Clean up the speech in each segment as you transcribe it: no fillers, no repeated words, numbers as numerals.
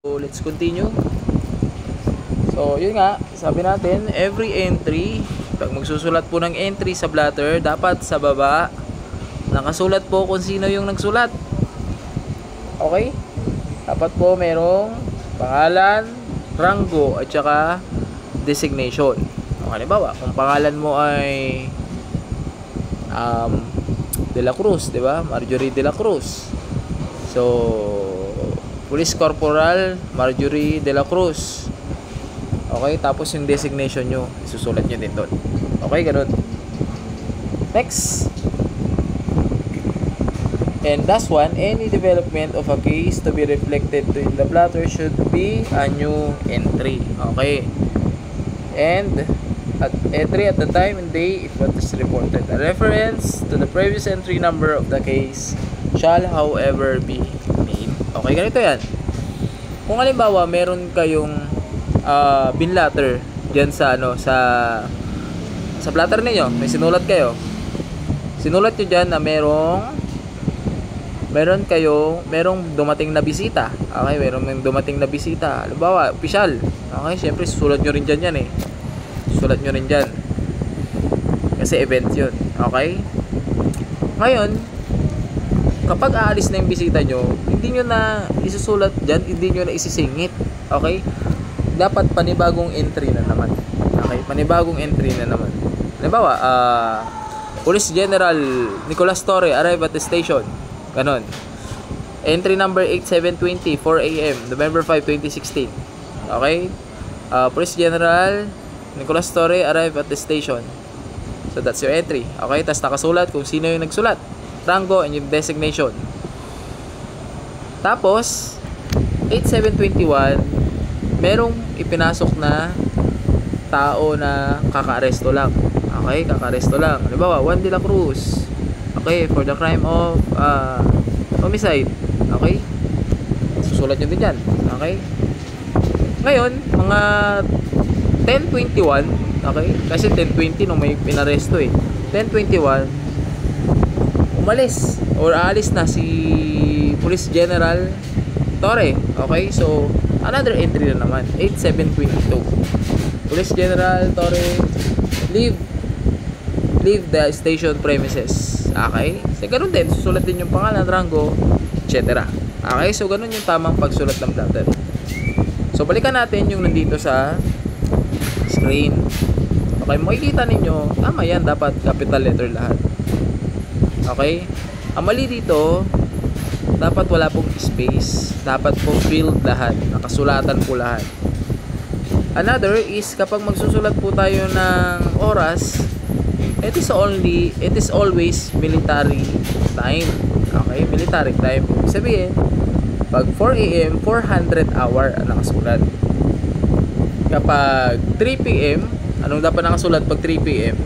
So, let's continue. So, yun nga, sabi natin, every entry, pag magsusulat po ng entry sa blotter, dapat sa baba, nakasulat po kung sino yung nagsulat. Okay? Dapat po merong pangalan, ranggo, at saka designation. O, halimbawa, kung pangalan mo ay De La Cruz, di ba? Marjorie De La Cruz. So, Police Corporal Marjorie De La Cruz. Okay, tapos yung designation nyo, isusulat nyo din doon. Okay, ganun. Next. And last one, any development of a case to be reflected in the blotter should be a new entry. Okay. And at entry at the time and day it was reported. A reference to the previous entry number of the case shall however be made. Okay, ganito yan. Kung halimbawa meron kayong binlatter diyan sa sa blatter niyo, may sinulat kayo. Sinulat niyo diyan na merong dumating na bisita. Okay, merong dumating na bisita. Halimbawa, opisyal. Okay, syempre susulat niyo rin diyan yan eh. Sulat nyo rin dyan kasi event yun. Okay, ngayon kapag aalis na yung bisita nyo, hindi nyo na isusulat dyan, hindi nyo na isisingit. Okay, dapat panibagong entry na naman. Okay, panibagong entry na naman. Halimbawa, Police General Nicolas Torre arrive at the station. Ganon. Entry number 8720, 4 AM, November 5, 2016. Okay, Police General Nicolas Torre arrive at the station. So that's your entry. Okay, tapos nakasulat kung sino yung nagsulat, rango, and yung designation. Tapos 8721, merong ipinasok na tao na kaka-aresto lang. Okay, kaka-aresto lang. Halimbawa, Juan De La Cruz. Okay, for the crime of homicide. Okay, susulat nyo din dyan. Okay, ngayon mga 10:21, okay? Kasi 10:20 nung may pinaresto eh. 10:21, umalis or aalis na si Police General Torre. Okay? So, another entry na naman. 8722. Police General Torre leave the station premises. Okay? So, ganun din. Susulat din yung pangalan, rango, etc. Okay? So, ganun yung tamang pagsulat ng blatter. So, balikan natin yung nandito sa screen. Okay, makikita ninyo, tama yan, dapat capital letter lahat. Okay, ang mali dito, dapat wala pong space, dapat po filled lahat, nakasulatan po lahat. Another is, kapag magsusulat po tayo ng oras, it is always military time. Okay, military time. Sabihin, pag 4 AM, 400 hour ang nakasulat. Kapag 3 PM, anong dapat nakasulat pag 3 PM?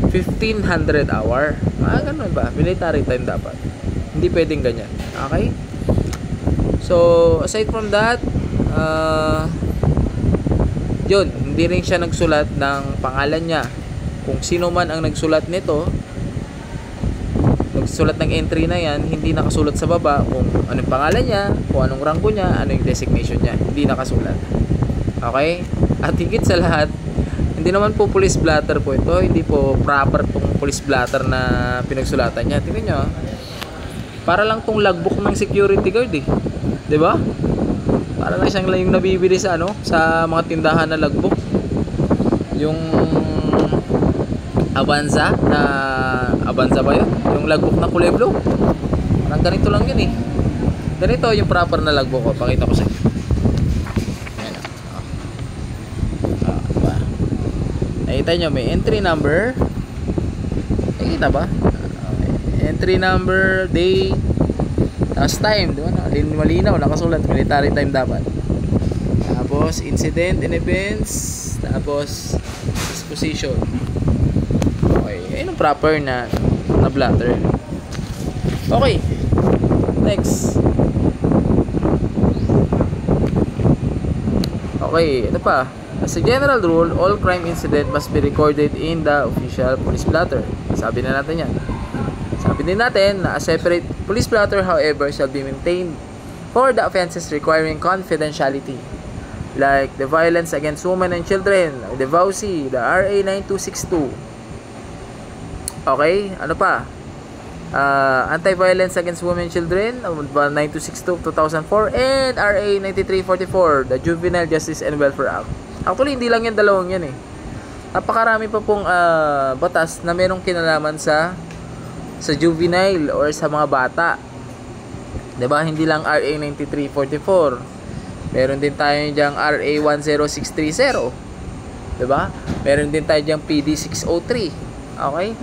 1500 hour. Ganun ba? Military time dapat. Hindi pwedeng ganyan. Okay? So, aside from that, yun, hindi rin siya nagsulat ng pangalan niya. Kung sino man ang nagsulat nito, nagsulat ng entry na yan, hindi nakasulat sa baba kung anong pangalan niya, kung anong ranggo niya, ano yung designation niya. Hindi nakasulat. Okay? At higit sa lahat, hindi naman po police blatter po ito. Hindi po proper tong police blatter na pinagsulatan niya. Tingnan nyo. Para lang tong logbook ng security guard eh. 'Di ba? Para lang siyang yung nabibili sa sa mga tindahan na logbook. Yung Avanza ba yun? Yung logbook na kulay blue. Parang ganito lang yun eh. Ganito yung proper na logbook ko. Pakita ko sa inyo. Nakita nyo, may entry number. Nakita ba? Okay. Entry number, day, tapos time, diba? Malinaw, nakasulat, military time dapat. Tapos incident and events, tapos disposition. Okay, ayun ang proper na blatter. Okay, next. Okay, ito pa. As a general rule, all crime incident must be recorded in the official police blotter. Sabi na natin yan. Sabi din natin na a separate police blotter, however, shall be maintained for the offenses requiring confidentiality, like the Violence Against Women and Children, the VAUSI, the RA 9262. Okay, ano pa? Anti-Violence Against Women and Children, 9262 2004, and RA 9344, the Juvenile Justice and Welfare Act. Actually, hindi lang yan, dalawang yan eh. Napakarami pa pong batas na merong kinalaman sa juvenile or sa mga bata. 'Di ba? Hindi lang RA 9344. Meron din tayo diyang RA 10630. 'Di ba? Meron din tayo diyang PD 603. Okay?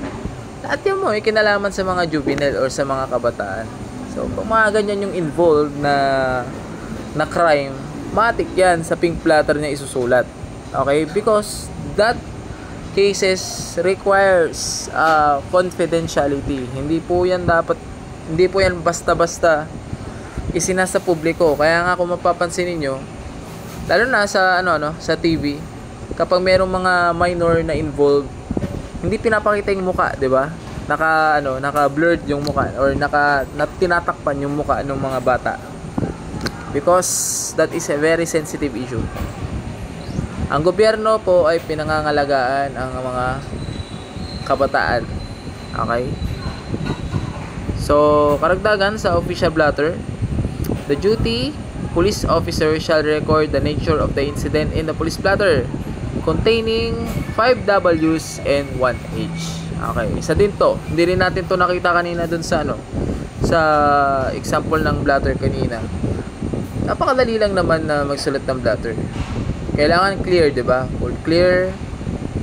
Lahat yan mo, kinalaman sa mga juvenile or sa mga kabataan. So, kung mga ganyan yung involved na crime, matik yan sa pink platter niya isusulat. Okay? Because that cases requires confidentiality. Hindi po yan basta-basta isinasa publiko. Kaya nga kung mapapansin niyo, lalo na sa sa TV, kapag merong mga minor na involved, hindi pinapakita yung muka, 'di ba? Naka-blurred yung muka or tinatakpan yung muka ng mga bata. Because that is a very sensitive issue. Ang gobyerno po ay pinangangalagaan ang mga kabataan. Okay? So, karagdagan sa official blotter, the duty police officer shall record the nature of the incident in the police blotter containing 5 W's and 1 H. Okay, isa din to. Hindi rin natin to nakita kanina dun sa sa example ng blotter kanina. Napakadali lang naman na magsulat ng blotter. Kailangan clear, 'di ba? Clear,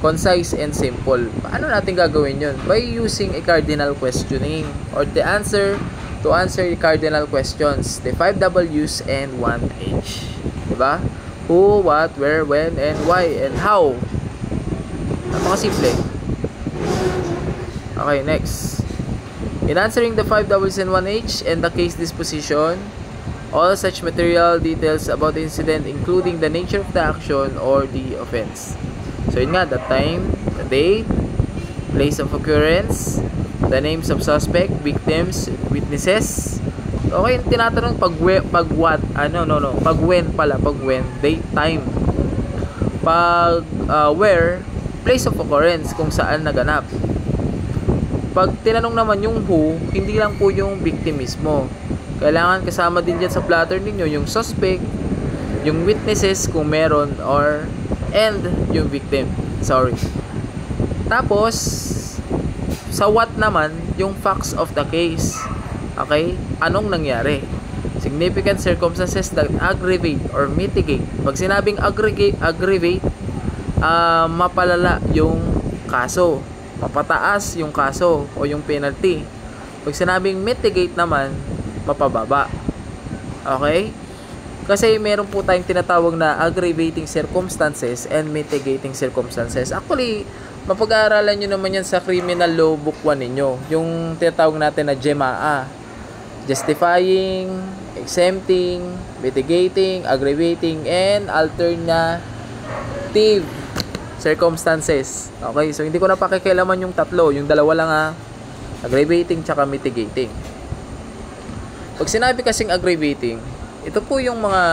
concise and simple. Paano natin gagawin 'yon? By using a cardinal questioning or the answer to answer the cardinal questions, the 5 W's and 1 H. 'Di ba? Who, what, where, when, and why, and how. Napakasimple. Okay, next. In answering the 5 W's and 1 H and the case disposition, all such material details about the incident, including the nature of the action or the offense. So yun nga, the time, the date, place of occurrence, the names of suspect, victims, witnesses. Okay, tinatanong pag what, pag when, date, time. Pag where, place of occurrence, kung saan naganap. Pag tinanong naman yung who, hindi lang po yung victim mismo. Kailangan kasama din dyan sa platter ninyo yung suspect, yung witnesses kung meron, and yung victim. Sorry. Tapos, sa what naman, yung facts of the case. Okay? Anong nangyari? Significant circumstances that aggravate or mitigate. Pag sinabing aggravate, mapalala yung kaso. Mapataas yung kaso o yung penalty. Pag sinabing mitigate naman, mapababa. Okay? Kasi meron po tayong tinatawag na aggravating circumstances and mitigating circumstances. Actually, mapag-aaralan nyo naman yan sa criminal law book 1 ninyo. Yung tinatawag natin na GEMAA. Justifying, exempting, mitigating, aggravating, and alternative circumstances. Okay, so hindi ko na pakikialaman yung tatlo. Yung dalawa lang aggravating tsaka mitigating. Pag sinabi kasing aggravating, ito po yung mga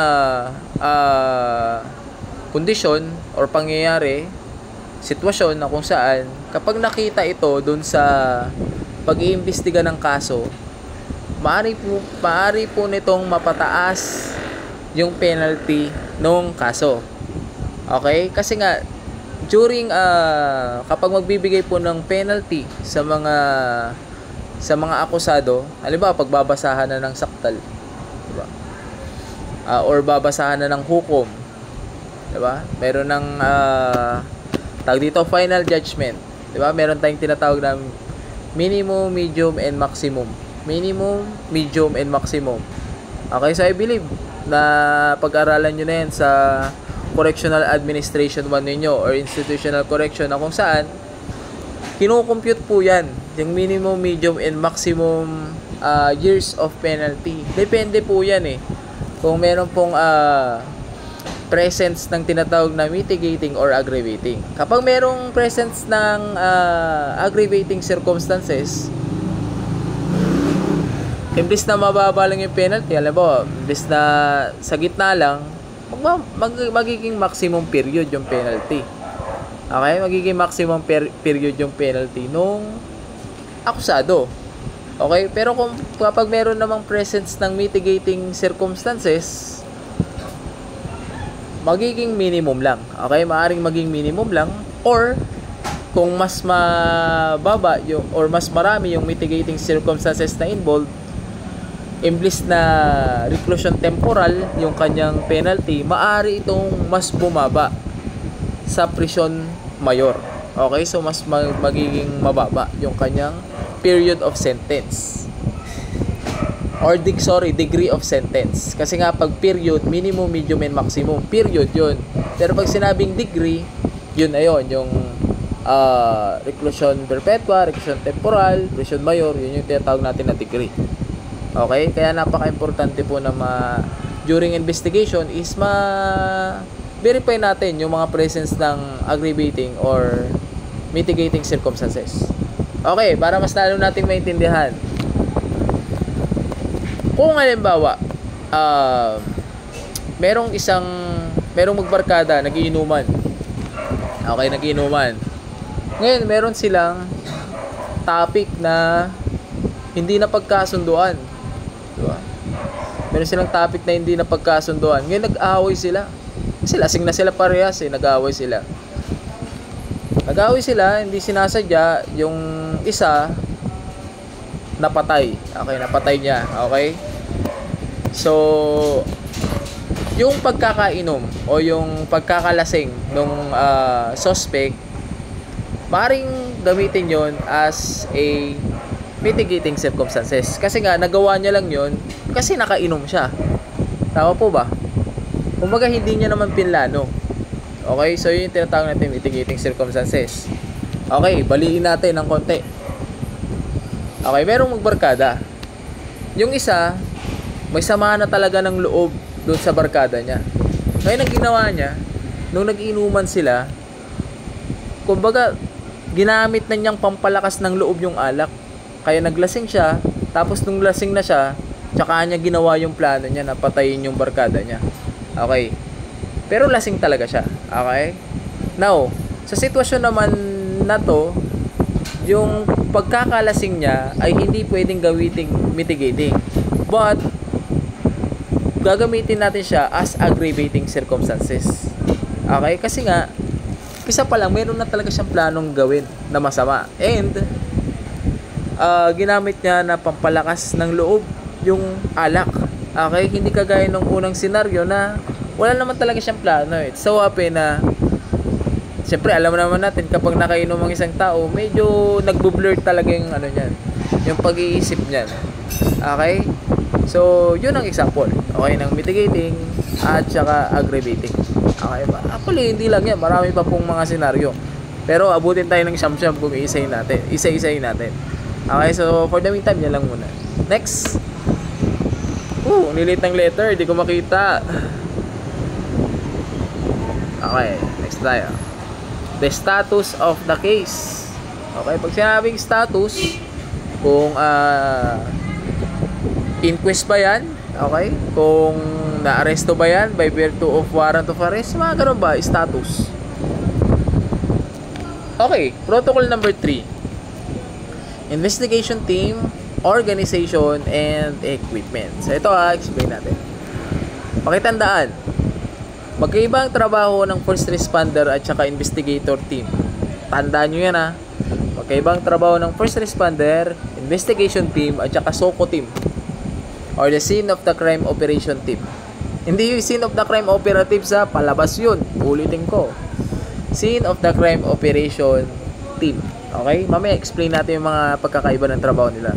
kondisyon or pangyayari, sitwasyon na kung saan kapag nakita ito dun sa pag-iimbestiga ng kaso, maaari po nitong mapataas yung penalty nung kaso. Okay? Kasi nga during kapag magbibigay po ng penalty sa mga akusado, halimbawa pagbabasahan na ng saktal, diba? Or babasahan na ng hukom, diba? Meron ng tawag dito final judgment, diba? Meron tayong tinatawag na minimum, medium, and maximum. Minimum, medium, and maximum. Okay, so I believe na pag-aralan nyo na yan sa Correctional Administration 1 ninyo or Institutional Correction na kung saan kinukompute po yan yung minimum, medium, and maximum years of penalty. Depende po yan kung meron pong presence ng tinatawag na mitigating or aggravating. Kapag merong presence ng aggravating circumstances, imbis na mababa lang yung penalty, alam mo, imbis na sa gitna lang, magiging maximum period yung penalty. Okay? Magiging maximum period yung penalty nung akusado. Okay? Pero kapag meron namang presence ng mitigating circumstances, magiging minimum lang. Okay? Maaring maging minimum lang, or kung mas mababa yung, or mas marami yung mitigating circumstances na involved, imbis na reclusion temporal yung kanyang penalty, maaari itong mas bumaba sa prison mayor. Okay? So mas magiging mababa yung kanyang period of sentence. Or degree of sentence. Kasi nga pag period, minimum, medium, and maximum, period yun. Pero pag sinabing degree, yun na yun, yung reclusion perpetua, reclusion temporal, prison mayor, yun yung tinatawag natin na degree. Okay? Kaya napaka-importante po na during investigation is verify natin yung mga presence ng aggravating or mitigating circumstances. Okay, para mas lalo natin maintindihan. Kung halimbawa, merong magbarkada, nagiinuman. Okay, nagiinuman. Ngayon, meron silang topic na hindi na pagkasunduan. Diba? Meron silang topic na hindi na pagkasunduan. Ngayon, nag-aaway sila. Kasi lasing na sila parehas eh. Nag-aaway sila. Nag-aaway sila, hindi sinasadya. Yung isa, napatay. Okay, napatay niya. Okay? So, yung pagkakainom o yung pagkakalasing nung suspect, maaaring gamitin yon as a mitigating circumstances. Kasi nga, nagawa niya lang yon kasi nakainom siya. Tama po ba? Kumbaga, hindi niya naman pinlano. Okay? So, yun yung tinatawag natin mitigating circumstances. Okay, baliin natin ng konti. Okay, merong magbarkada. Yung isa, may sama na talaga ng loob doon sa barkada niya. Ngayon, ang ginawa niya, nung nag-inuman sila, kumbaga, ginamit na niyang pampalakas ng loob yung alak. Kaya naglasing siya, tapos nung lasing na siya, tsaka niya ginawa yung plano niya na patayin yung barkada niya. Okay. Pero lasing talaga siya. Okay? Now, sa sitwasyon naman na to, yung pagkakalasing niya ay hindi pwedeng gawiting mitigating. But, gagamitin natin siya as aggravating circumstances. Okay? Kasi nga, isa pa lang, meron na talaga siyang planong gawin na masama. And, ginamit niya na pampalakas ng loob yung alak. Okay? Hindi kagaya ng unang senaryo na wala naman talaga siyang plano. It's so happy na, siyempre, alam naman natin, kapag nakainom ang isang tao, medyo nagbo-blur talaga yung ano niyan, yung pag-iisip niyan. Okay? So, yun ang example. Okay, ng mitigating at saka aggravating. Okay ba? Actually, hindi lang yan. Marami pa pong mga senaryo. Pero abutin tayo ng siyam-siyam kung isa-isahin natin. Okay, so for the meantime, yan lang muna. Next. Nilit ng letter. Hindi ko makita. Okay, next tayo. The status of the case. Okay, pag sinabing status, kung inquest ba yan? Okay, kung na-aresto ba yan by virtue of warrant of arrest, mga ganun ba? Status. Okay, protocol number 3. Investigation team, organization, and equipment. So ito explain natin. Pakitandaan, magkaiba ang trabaho ng first responder at saka investigator team. Tandaan nyo yan magkaiba ang trabaho ng first responder, investigation team, at saka SOCO team, or the scene of the crime operation team. Hindi yung scene of the crime operative sa palabas yun. Ulitin ko. Scene of the crime operation team. Okay? Mamaya explain natin yung mga pagkakaiba ng trabaho nila.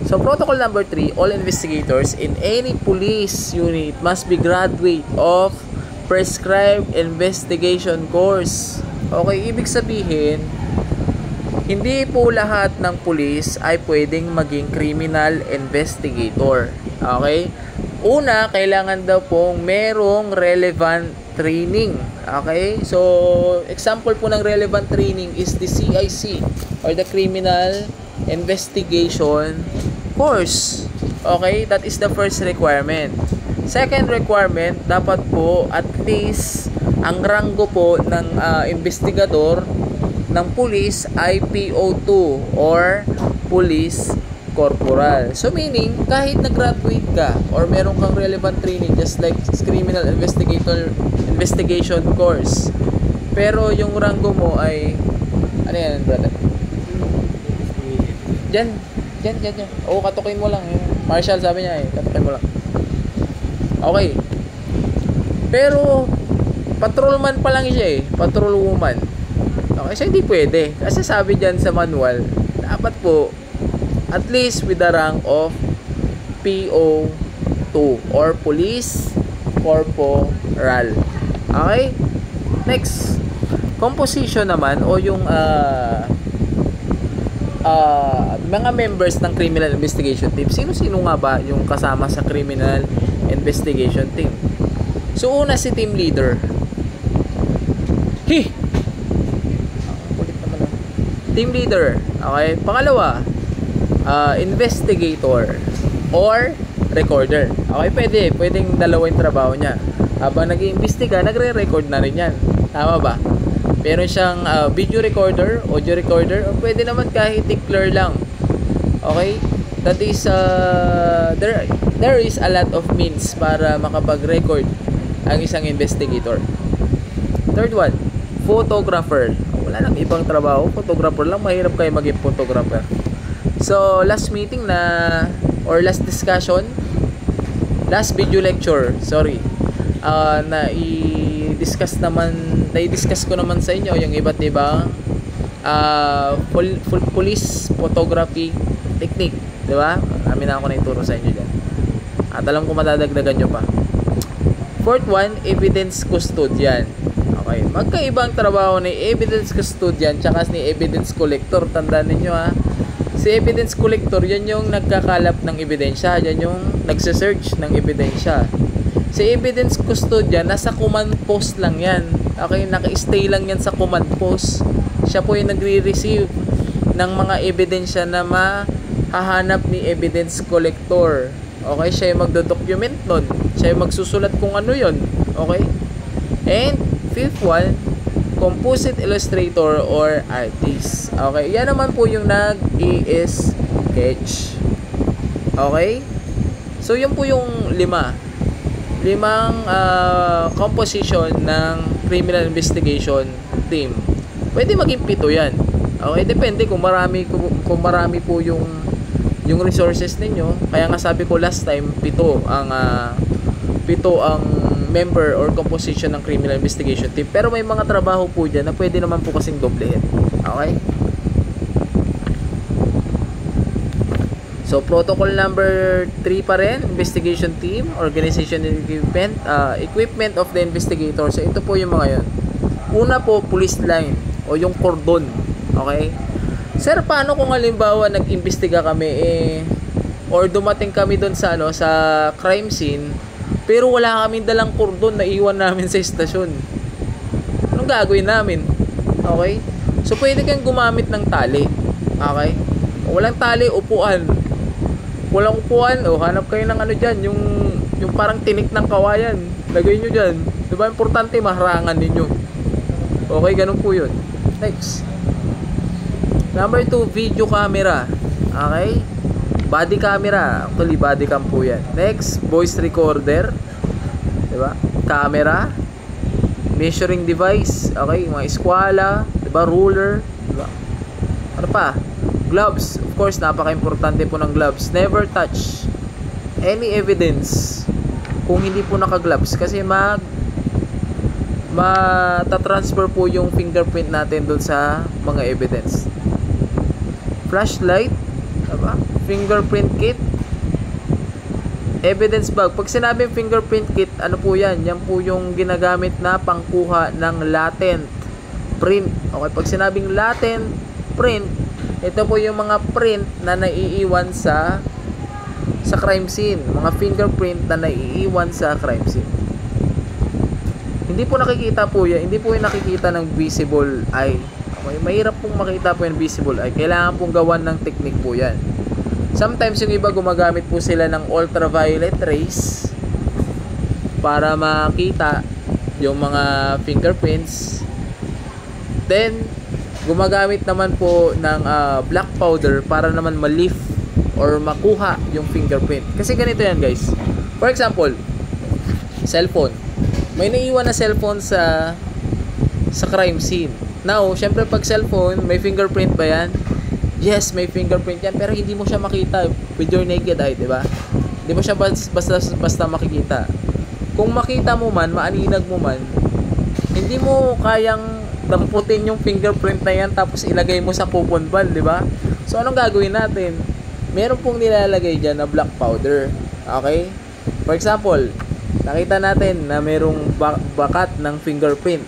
So, protocol number 3, all investigators in any police unit must be graduate of prescribed investigation course. Okay? Ibig sabihin, hindi po lahat ng pulis ay pwedeng maging criminal investigator. Okay? Una, kailangan daw pong merong relevant training. Okay? So, example po ng relevant training is the CIC or the Criminal Investigation course. Okay, that is the first requirement. Second requirement, dapat po at least ang ranggo po ng investigador ng police ay PO2 or police corporal. So meaning, kahit nag-graduate ka or meron kang relevant training just like criminal investigation course, pero yung ranggo mo ay ano yan, brother? Diyan. Oo, katukin mo lang. Marshall sabi niya katukin mo lang. Okay. Pero patrolman pa lang siya patrolwoman. Okay, so hindi pwede. Kasi sabi diyan sa manual, dapat po at least with the rank of PO2 or police corporal. Okay? Next, composition naman o yung mga members ng criminal investigation team. Sino-sino nga ba yung kasama sa criminal investigation team? So una si team leader. Kulit naman lang. Team leader. Okay? Pangalawa, investigator or recorder. Okay, pwedeng dalawa yung trabaho niya. Habang nag-iimbestiga, nagre-record na rin yan. Tama ba? Meron siyang video recorder, audio recorder, o pwede naman kahit tickler lang. Okay? That is there is a lot of means para makapag-record ang isang investigator. Third one, photographer. Wala nang ibang trabaho, photographer lang. Mahirap kayo maging photographer. So, last meeting or last discussion, last video lecture, na-discuss ko naman sa inyo yung iba't ibang police photography technique, di ba? Amin na ako na ituro sa inyo dyan. At alam ko madadagdagan nyo pa. Fourth one, evidence custodian. Okay, magkaibang trabaho ni evidence custodian tsaka ni evidence collector. Tandaan niyo si evidence collector, yan yung nagkakalap ng ebidensya, yan yung nagse-search ng ebidensya. Si evidence custodian, nasa command post lang yan. Okay, naka-stay lang yan sa command post. Siya po yung nagre-receive ng mga ebidensya na mahahanap ni evidence collector. Okay, siya yung magdo-document nun. Siya yung magsusulat kung ano yun. Okay? And fifth one, composite illustrator or artist. Okay, yan naman po yung nag-i-sketch. Okay? So, yun po yung limang composition ng criminal investigation team. Pwede maging 7 yan. Okay, depende kung marami po yung resources ninyo. Kaya nga sabi ko last time, 7 ang member or composition ng criminal investigation team. Pero may mga trabaho po dyan na pwede naman po kasing doblehin. Okay? So, protocol number 3 pa rin, investigation team, organization and equipment of the investigator. So, ito po yung mga yun. Una po, police line o yung cordon. Okay? Sir, paano kung halimbawa nag-imbestiga kami or dumating kami doon sa sa crime scene, pero wala kaming dalang cordon na iwan namin sa estasyon? Anong gagawin namin? Okay? So, pwede kang gumamit ng tali. Okay? Walang tali, upuan. Walang upuan, hanap kayo ng dyan, yung parang tinik ng kawayan. Lagay nyo dyan. Diba, importante maharangan ninyo. Okay, ganun po yun. Next. Number 2, video camera. Okay? Body camera. Actually, body cam po yan. Next, voice recorder. Diba? Camera. Measuring device. Okay, mga eskwala. Diba? Ruler. Diba? Ano pa? Gloves. Of course, napaka-importante po ng gloves. Never touch any evidence kung hindi po naka-gloves. Kasi mata-transfer po yung fingerprint natin doon sa mga evidence. Flashlight. Diba? Fingerprint kit. Evidence bag. Pag sinabing fingerprint kit, ano po yan? Yan po yung ginagamit na pangkuha ng latent print. Okay, pag sinabing latent print, ito po yung mga print na naiiwan sa crime scene. Mga fingerprint na naiiwan sa crime scene. Hindi po nakikita po yan. Hindi po yung nakikita ng visible eye. Okay, mahirap pong makita po yung visible eye. Kailangan pong gawan ng technique po yan. Sometimes yung iba gumagamit po sila ng ultraviolet rays para makita yung mga fingerprints. Then gumagamit naman po ng black powder para naman ma-lift or makuha yung fingerprint. Kasi ganito yan guys. For example, cellphone. May naiwan na cellphone sa crime scene. Now, syempre pag cellphone, may fingerprint ba yan? Yes, may fingerprint yan, pero hindi mo siya makita with your naked eye, di ba? Hindi mo siya basta makikita. Kung makita mo man, maaninag mo man, hindi mo kayang damputin yung fingerprint na yan tapos ilagay mo sa coupon band, di ba? So, anong gagawin natin? Meron pong nilalagay dyan na black powder. Okay? For example, nakita natin na merong bakat ng fingerprint.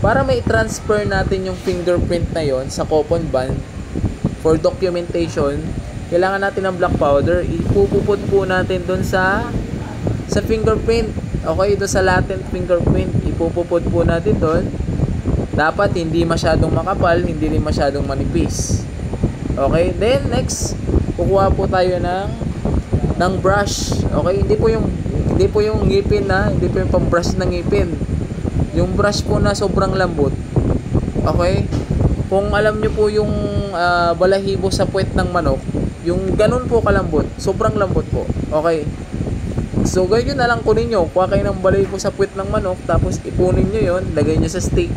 Para may transfer natin yung fingerprint na yon sa coupon band for documentation, kailangan natin ng black powder. Ipupupot po natin doon sa fingerprint. Okay? Doon sa latent fingerprint. Ipupupot po natin doon. Dapat hindi masyadong makapal, hindi rin masyadong manipis. Okay? Then, next, kukuha po tayo ng brush. Okay? Hindi po yung ngipin na, hindi po yung pang-brush ng ngipin. Yung brush po na sobrang lambot. Okay? Kung alam nyo po yung balahibo sa puwet ng manok, yung ganun po kalambot, sobrang lambot po. Okay? So, ganyan na lang kunin nyo. Kuha kayo ng balahibo sa puwet ng manok, tapos ipunin nyo yon, lagay nyo sa stick.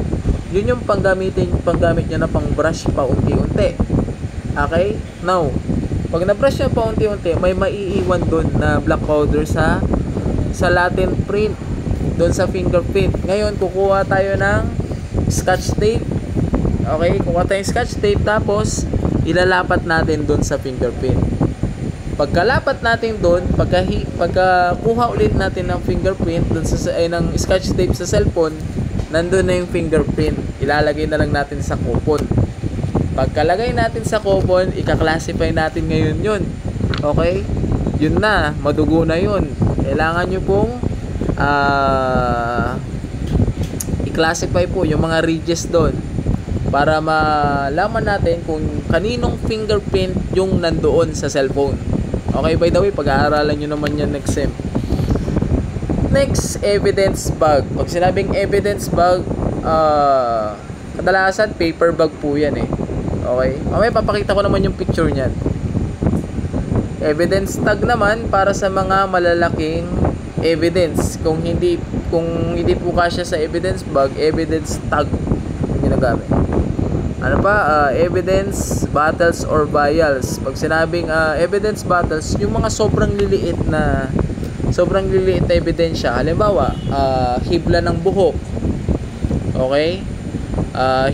Yun yung panggamit nyo na pang-brush pa unti-unti. Okay? Now, pag na-brush nyo pa unti-unti, may maiiwan doon na black powder sa latent print, doon sa fingerprint. Ngayon, kukuha tayo ng scotch tape. Okay? Kukuha tayo ng scotch tape, tapos ilalapat natin doon sa fingerprint. Pagkalapat natin doon, pagkakuha ulit natin ng fingerprint doon ng scotch tape sa cellphone, nandun na yung fingerprint. Ilalagay na lang natin sa coupon. Pagkalagay natin sa coupon, ika-classify natin ngayon yun. Okay? Yun na, madugo na yun. Kailangan nyo pong i-classify po yung mga ridges doon para malaman natin kung kaninong fingerprint yung nandoon sa cellphone. Okay, by the way, pag-aaralan nyo naman yan next sem. Next, evidence bag. Pag sinabing evidence bag, kadalasan paper bag po yan eh. Okay? Mamaya papakita ko naman yung picture niyan. Evidence tag naman para sa mga malalaking evidence. Kung hindi po kasya sa evidence bag, evidence tag ginagamit. Ano pa? Evidence bottles or vials. Pag sinabing evidence bottles, yung mga sobrang liliit na ebidensya. Halimbawa, hibla ng buhok. Okay?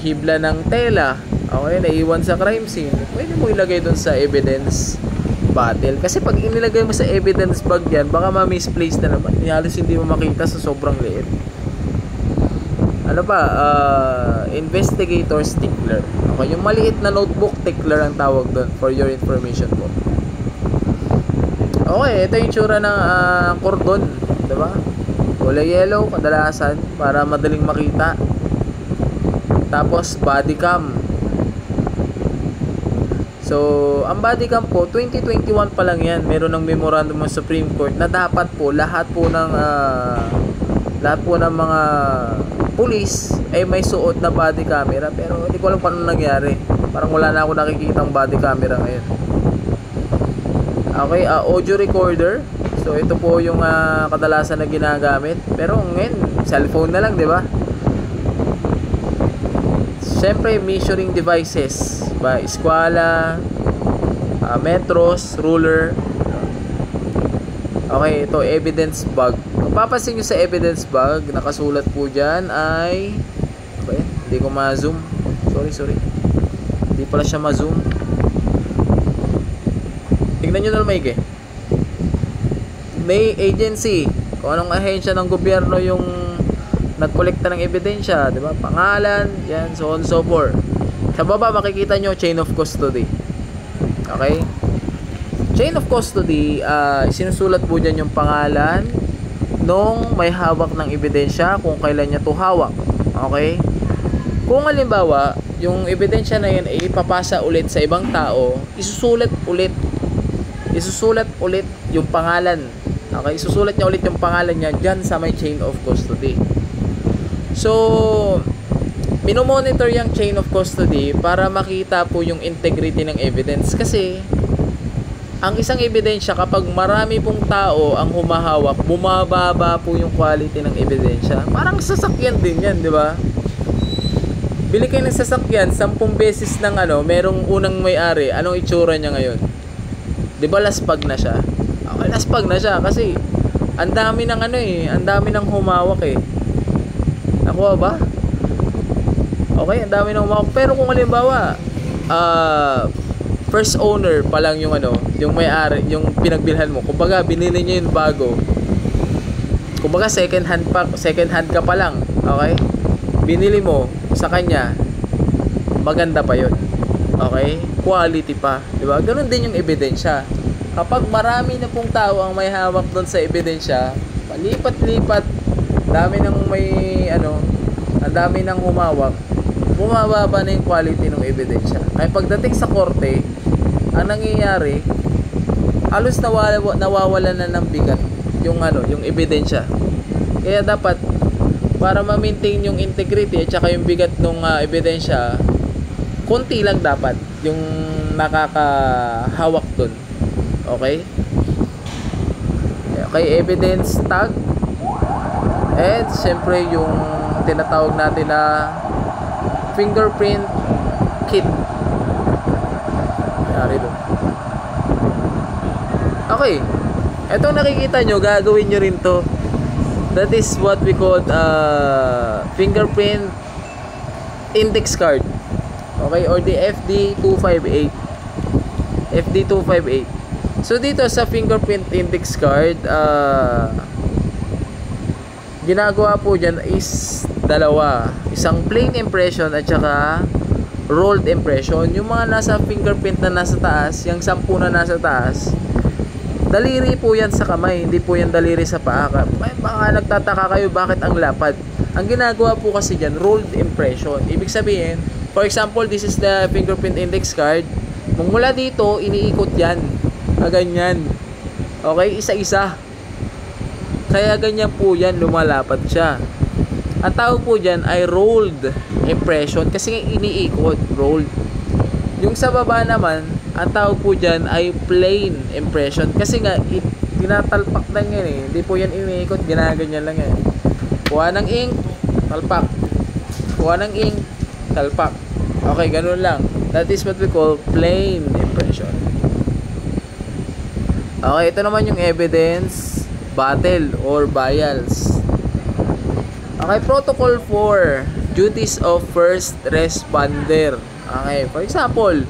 Hibla ng tela. Okay, naiwan sa crime scene. Pwede mo ilagay doon sa evidence bottle. Kasi pag inilagay mo sa evidence bag yan, baka ma-misplace na naman. Halos hindi mo makita sa sobrang liit. Ano pa? Investigator stickler. Okay, yung maliit na notebook tickler ang tawag doon, for your information po. Okay, ito yung tsura ng cordon, diba? Kulay yellow kadalasan para madaling makita. Tapos body cam. So, ang body cam po 2021 pa lang yan. Meron ng memorandum ng Supreme Court na dapat po lahat po ng mga police ay may suot na body camera, pero hindi ko alam paano nangyari. Parang wala na ako nakikita ang body camera ngayon. Okay, audio recorder. So ito po yung kadalasan na ginagamit. Pero ngayon, cellphone na lang, 'di ba? Siyempre, measuring devices, ba, eskwela, metros, ruler. Okay, ito evidence bag. Kung papansin nyo sa evidence bag, nakasulat po dyan ay okay, hindi ko ma-zoom. Sorry. Hindi pala siya ma-zoom. Tignan nyo na maigi. May agency. Kung anong ahensya ng gobyerno yung nagkolekta ng ebidensya, di ba? Pangalan, yan, so on so forth. Sa baba makikita nyo chain of custody. Okay? Chain of custody, sinusulat po dyan yung pangalan nung may hawak ng ebidensya, kung kailan niya to hawak. Okay? Kung halimbawa, yung ebidensya na yun ay ipapasa ulit sa ibang tao, isusulat ulit isusulat ulit yung pangalan. Okay, isusulat niya ulit yung pangalan niya dyan sa may chain of custody. So, minomonitor yung chain of custody para makita po yung integrity ng evidence. Kasi, ang isang ebidensya, kapag marami pong tao ang humahawak, bumababa po yung quality ng ebidensya. Parang sasakyan din yan, di ba? Bili kayo ng sasakyan, 10 beses ng merong unang may-ari, anong itsura niya ngayon? Di ba laspag na siya? Okay, laspag na siya kasi ang dami ng ang dami ng humawak eh. Nakuha ba? Okay, ang dami ng humawak. Pero kung halimbawa, first owner pa lang yung yung may-ari, yung pinagbilhan mo. Kumbaga, binili niya yung bago. Kumbaga, second hand ka pa lang. Okay? Binili mo sa kanya, maganda pa yun. Okay? Quality pa. Diba? Ganun din yung ebidensya. Kapag marami na pong tao ang may hawak doon sa ebidensya, palipat-lipat, dami ng ang dami ng humawak, bumababa na yung quality ng ebidensya. Kaya pagdating sa korte, ang nangyayari, halos nawawala na ng bigat yung yung ebidensya. Kaya dapat, para ma-maintain yung integrity at saka yung bigat ng ebidensya, konti lang dapat yung nakakahawak dun. Okay? Okay, evidence tag. And syempre yung tinatawag natin na fingerprint kit. Yari dun. Okay. Etong nakikita nyo, gagawin nyo rin to. That is what we call fingerprint index card. Okay, or the FD258. FD258. So dito sa fingerprint index card, ginagawa po dyan is dalawa. Isang plain impression at saka rolled impression. Yung mga nasa fingerprint na nasa taas, yung 10 na nasa taas, daliri po yan sa kamay, hindi po yan daliri sa paa. Baka nagtataka kayo bakit ang lapad. Ang ginagawa po kasi dyan, rolled impression. Ibig sabihin, for example, this is the fingerprint index card. Mula dito, iniikot yan. Ganyan. Okay, isa-isa. Kaya ganyan po yan, lumalapad siya. Ang tawag po dyan ay rolled impression kasi iniikot, rolled. Yung sa baba naman, ang tawag po dyan ay plain impression kasi nga tinatalpak lang yan eh. Hindi po yan iniikot, ginaganyan lang yan. Kuha ng ink, talpak. Kuha ng ink, talpak. Okay, ganun lang. That is what we call plain impression. Okay, ito naman yung evidence battle or bials. Okay, protocol 4, duties of first responder. Okay, for example,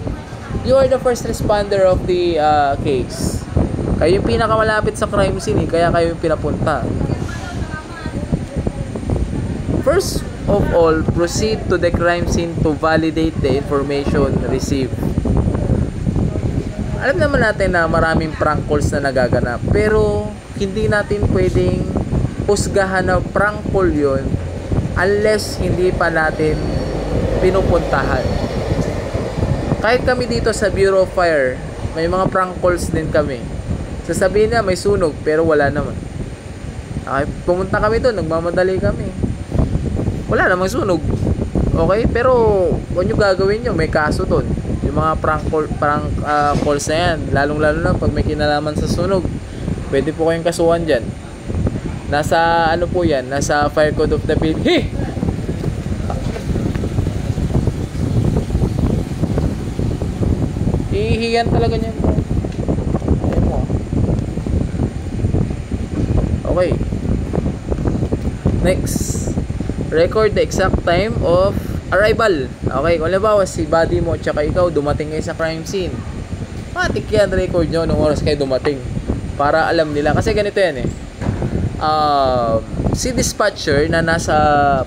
you are the first responder of the case. Kayo yung pinakamalapit sa crime scene, kaya kayo yung pinapunta. First of all, proceed to the crime scene to validate the information received. Alam naman natin na maraming prank calls na nagaganap, pero hindi natin pwedeng husgahan na prank call yun unless hindi pa natin pinupuntahan. Kahit kami dito sa Bureau of Fire, may mga prank calls din kami. Sasabihin na may sunog pero wala naman. Okay, pumunta kami doon, nagmamadali kami. Wala namang sunog. Okay, pero kung nyo gagawin nyo, may kaso doon. Yung mga prank calls na yan, lalong-lalo na pag may kinalaman sa sunog, pwede po kayong kasuhan dyan. Nasa po yan, nasa Fire Code of the Philippines. Ihiyan talaga niyan. Ayun mo. Okay. Next. Record the exact time of arrival. Okay, kung halimbawa si buddy mo at saka ikaw dumating kayo sa crime scene, matik yan, record nyo nung oras kayo dumating para alam nila. Kasi ganito yan eh, si dispatcher na nasa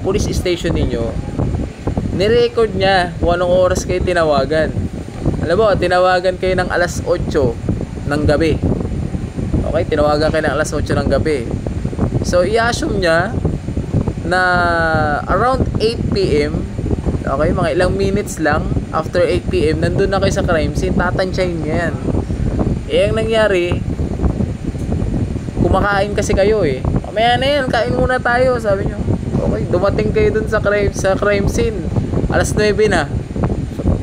police station ninyo, nirecord niya kung anong oras kayo tinawagan. Alam mo, tinawagan kayo ng alas 8 ng gabi. Okay, tinawagan kayo ng alas 8 ng gabi. So i-assume niya na around 8 PM, okay, mga ilang minutes lang after 8 PM, nandun na kayo sa crime scene, tatansyahin niya yan. Eh, ang nangyari, kumakain kasi kayo eh. Mamaya na yan, kain muna tayo, sabi nyo. Okay, dumating kayo dun sa crime scene. Alas 9 na.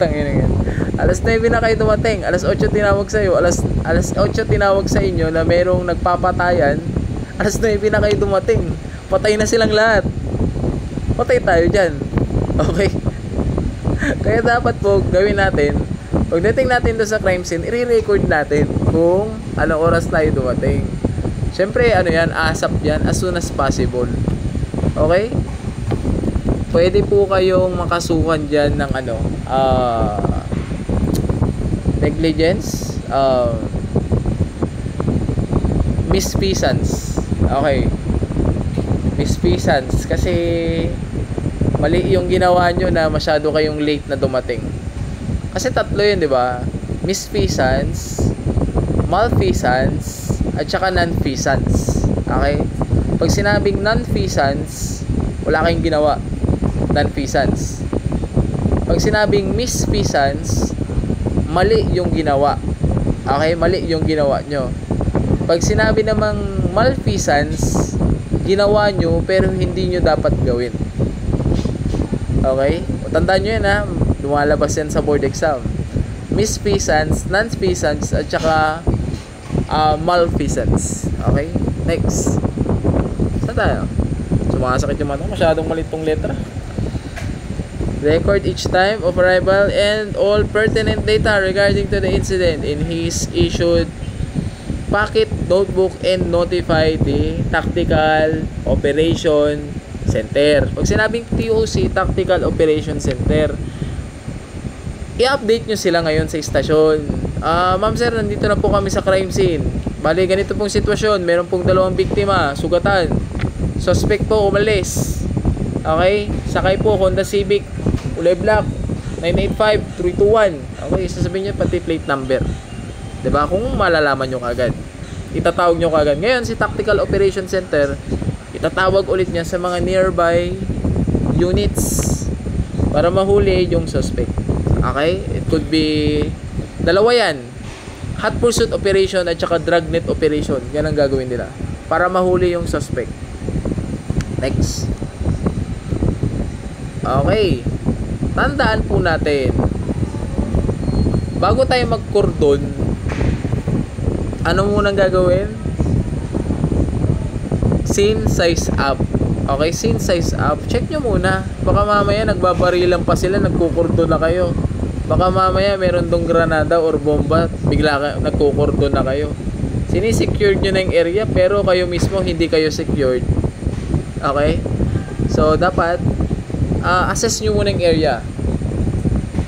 Tangina yan. Alas 9 na kayo dumating. Alas 8 tinawag sa'yo. Alas 8 tinawag sa inyo na merong nagpapatayan. Alas 9 na kayo dumating. Patay na silang lahat. Patay tayo dyan. Okay? Kaya dapat po gawin natin, pagdating natin doon sa crime scene, i-record natin kung anong oras tayo dumating. Siyempre, ano yan, ASAP yan, as soon as possible. Okay? Pwede po kayong makasuhan dyan ng ano, negligence, misfeasance. Okay. Misfeasance. Kasi mali yung ginawa nyo na masyado kayong late na dumating. Kasi tatlo yun, di ba? Misfeasance, malfeasance, at saka nonfeasance. Okay? Pag sinabing nonfeasance, wala kayong ginawa. Nonfeasance. Pag sinabing misfeasance, mali yung ginawa. Okay? Mali yung ginawa nyo. Pag sinabi namang malfeasance, ginawa nyo pero hindi nyo dapat gawin. Okay? O, tandaan nyo yan ha. Lumalabas yan sa board exam. Misfeasance, nonfeasance, at saka malfeasance. Okay? Next. Saan tayo? Sumakasakit yung mata. Masyadong malit tong letra. Record each time of arrival and all pertinent data regarding to the incident in his issued packet notebook and notify the Tactical Operation Center. Pag sinabing TOC, Tactical Operation Center, i-update nyo sila ngayon sa istasyon. Ma'am sir, nandito na po kami sa crime scene. Bali, ganito pong sitwasyon. Meron pong 2 biktima, sugatan. Suspect po umalis. Okay? Sakay po Honda Civic, kulay black, 985-321. Okay, sasabihin nyo pati plate number. 'Di ba? Kung malalaman nyo kagad, itatawag nyo kagad. Ngayon, si Tactical Operation Center, itatawag ulit niya sa mga nearby units para mahuli yung suspect. Okay? It could be dalawa yan. Hot pursuit operation at saka dragnet operation. Yan ang gagawin nila para mahuli yung suspect. Next. Okay. Tandaan po natin, bago tayo mag-cordon, ano munang gagawin? Scene size up. Okay, scene size up. Check nyo muna. Baka mamaya nagbabarilan pa sila, nagkukordon na kayo. Baka mamaya meron dong granada or bomba, bigla nagkukordon na kayo. Sinisecured nyo na yung area, pero kayo mismo hindi kayo secured. Okay? So, dapat assess nyo muna yung area.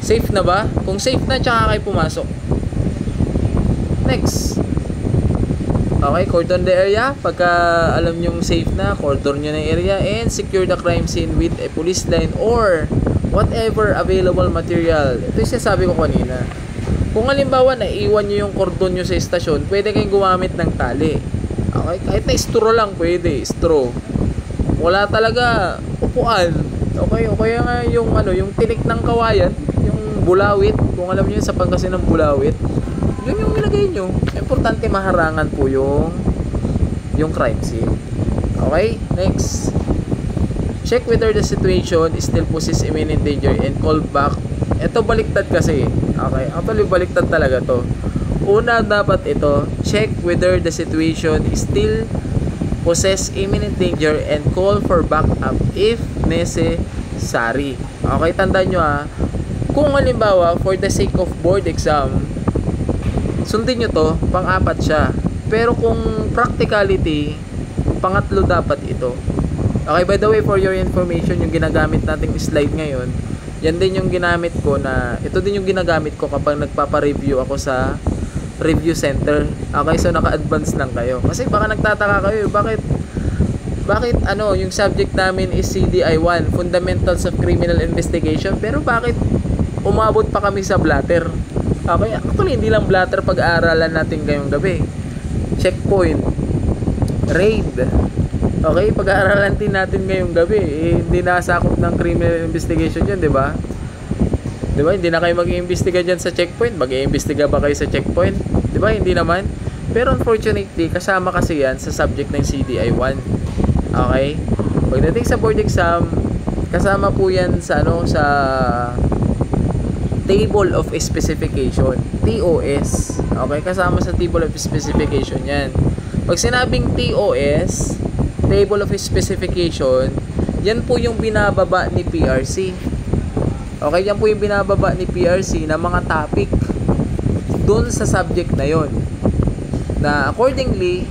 Safe na ba? Kung safe na, tsaka kayo pumasok. Next. Okay, cordon the area. Pagka alam nyong safe na, cordon nyo na yung area and secure the crime scene with a police line or whatever available material. Ito yung sinasabi ko kanina. Kung halimbawa naiwan nyo yung cordon nyo sa istasyon, pwede kayong gumamit ng tali. Okay, kahit na straw lang pwede, straw. Wala talaga upuan. Okay, o kaya nga yung yung tinik ng kawayan, yung bulawit, kung alam niyo sa Pangasinan ng bulawit, yun yung ilagay nyo. Importante maharangan po yung crime scene. Okay, next. Check whether the situation still poses imminent danger and call back. Ito baliktad kasi. Okay, actually baliktad talaga to. Una, dapat ito, check whether the situation still possess imminent danger and call for backup if necessary. Okay, tandaan nyo kung halimbawa for the sake of board exam, sundin nyo to, pang-apat siya. Pero kung practicality, pangatlo dapat ito. Okay, by the way, for your information, yung ginagamit nating slide ngayon, yan din yung ginamit ko ito din yung ginagamit ko kapag nagpapa-review ako sa review center. Okay, so naka-advance lang kayo. Kasi baka nagtataka kayo, bakit yung subject namin is CDI 1, Fundamentals of Criminal Investigation, pero bakit umabot pa kami sa blatter? Okay, actually hindi lang blatter pag-aaralan natin ngayong gabi. Checkpoint, raid. Okay, pag-aaralan din natin ngayong gabi. Hindi nasakop ng criminal investigation yan, di ba? Di ba? Hindi na kayo mag-iimbestiga dyan sa checkpoint. Mag-iimbestiga ba kayo sa checkpoint? Di Di ba? Hindi naman. Pero unfortunately, kasama kasi yan sa subject ng CDI 1. Okay? Pagdating sa board exam, kasama po yan sa sa table of specification, TOS. Okay, kasama sa table of specification yan. Pag sinabing TOS, table of specification, yan po yung binababa ni PRC. Okay, yan po yung binababa ni PRC na mga topic dun sa subject na yon. Na accordingly,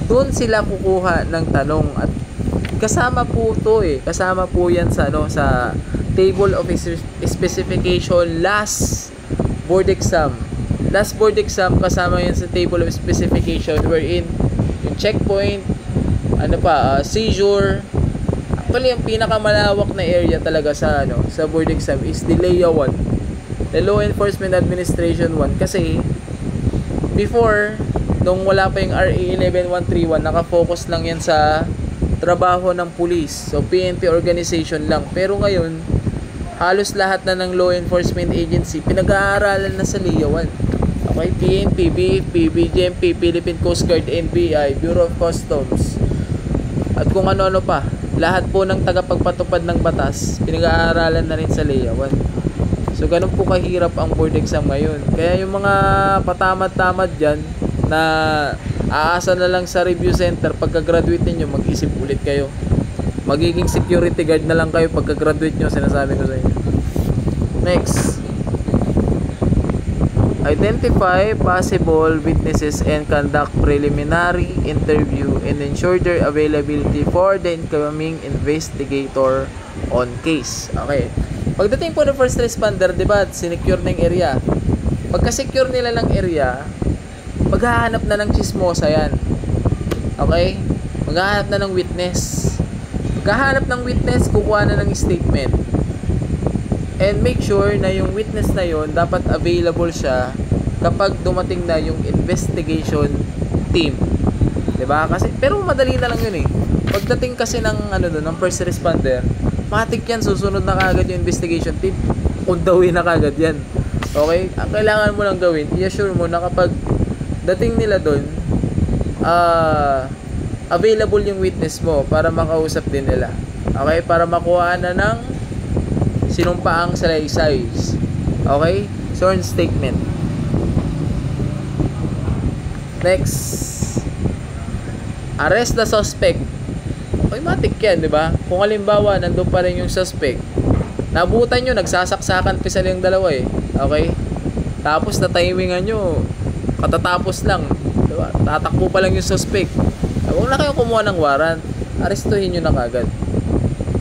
dun sila kukuha ng tanong at kasama po to kasama po yan sa sa table of specification last board exam. Last board exam kasama yan sa table of specification wherein yung checkpoint, seizure. Actually, ang pinakamalawak na area talaga sa sa board exam is the LEA 1. The Law Enforcement Administration 1 kasi before nung wala pa yung RA 11131, nakafocus lang yan sa trabaho ng police. So PNP organization lang. Pero ngayon, halos lahat na ng law enforcement agency pinag-aaralan na sa LEA 1. Okay, PNP, BFP, BGMP, Philippine Coast Guard, NBI, Bureau of Customs, at kung ano-ano pa. Lahat po ng tagapagpatupad ng batas, pinag-aaralan na rin sa LEA 1. So, ganun po kahirap ang board exam ngayon. Kaya yung mga patamad-tamad dyan na aasa na lang sa review center, pagka-graduate ninyo, mag-isip ulit kayo. Magiging security guard na lang kayo pagka-graduate nyo, sinasabi ko sa inyo. Next. Identify possible witnesses and conduct preliminary interview and ensure their availability for the incoming investigator on case. Okay. Pagdating po ng first responder, di ba, sinecure na yung area. Pagka-secure nila ng area, maghahanap na ng chismosa yan. Okay? Maghahanap na ng witness. Pagkahanap ng witness, kukuha na ng statement. And make sure na yung witness na yon dapat available siya kapag dumating na yung investigation team. 'Di ba? Kasi pero madali na lang yun Pagdating kasi ng ng first responder, matik yan, susunod na kagad yung investigation team. Undawin na kagad yan. Okay? Ang kailangan mo lang gawin, i-assure mo na kapag dating nila doon, available yung witness mo para makausap din nila. Okay? Para makuha na ng sinumpaang salaysay. Okay? Sworn statement. Next. Arrest the suspect. Okay, matik yan, di ba? Kung halimbawa, nandun pa rin yung suspect, nabutan nyo, nagsasaksakan pa sila yung dalawa Okay? Tapos na-timingan nyo, katatapos lang. Diba? Tatakbo pa lang yung suspect. Huwag na kayo kumuha ng warrant. Arestuhin nyo na kagad.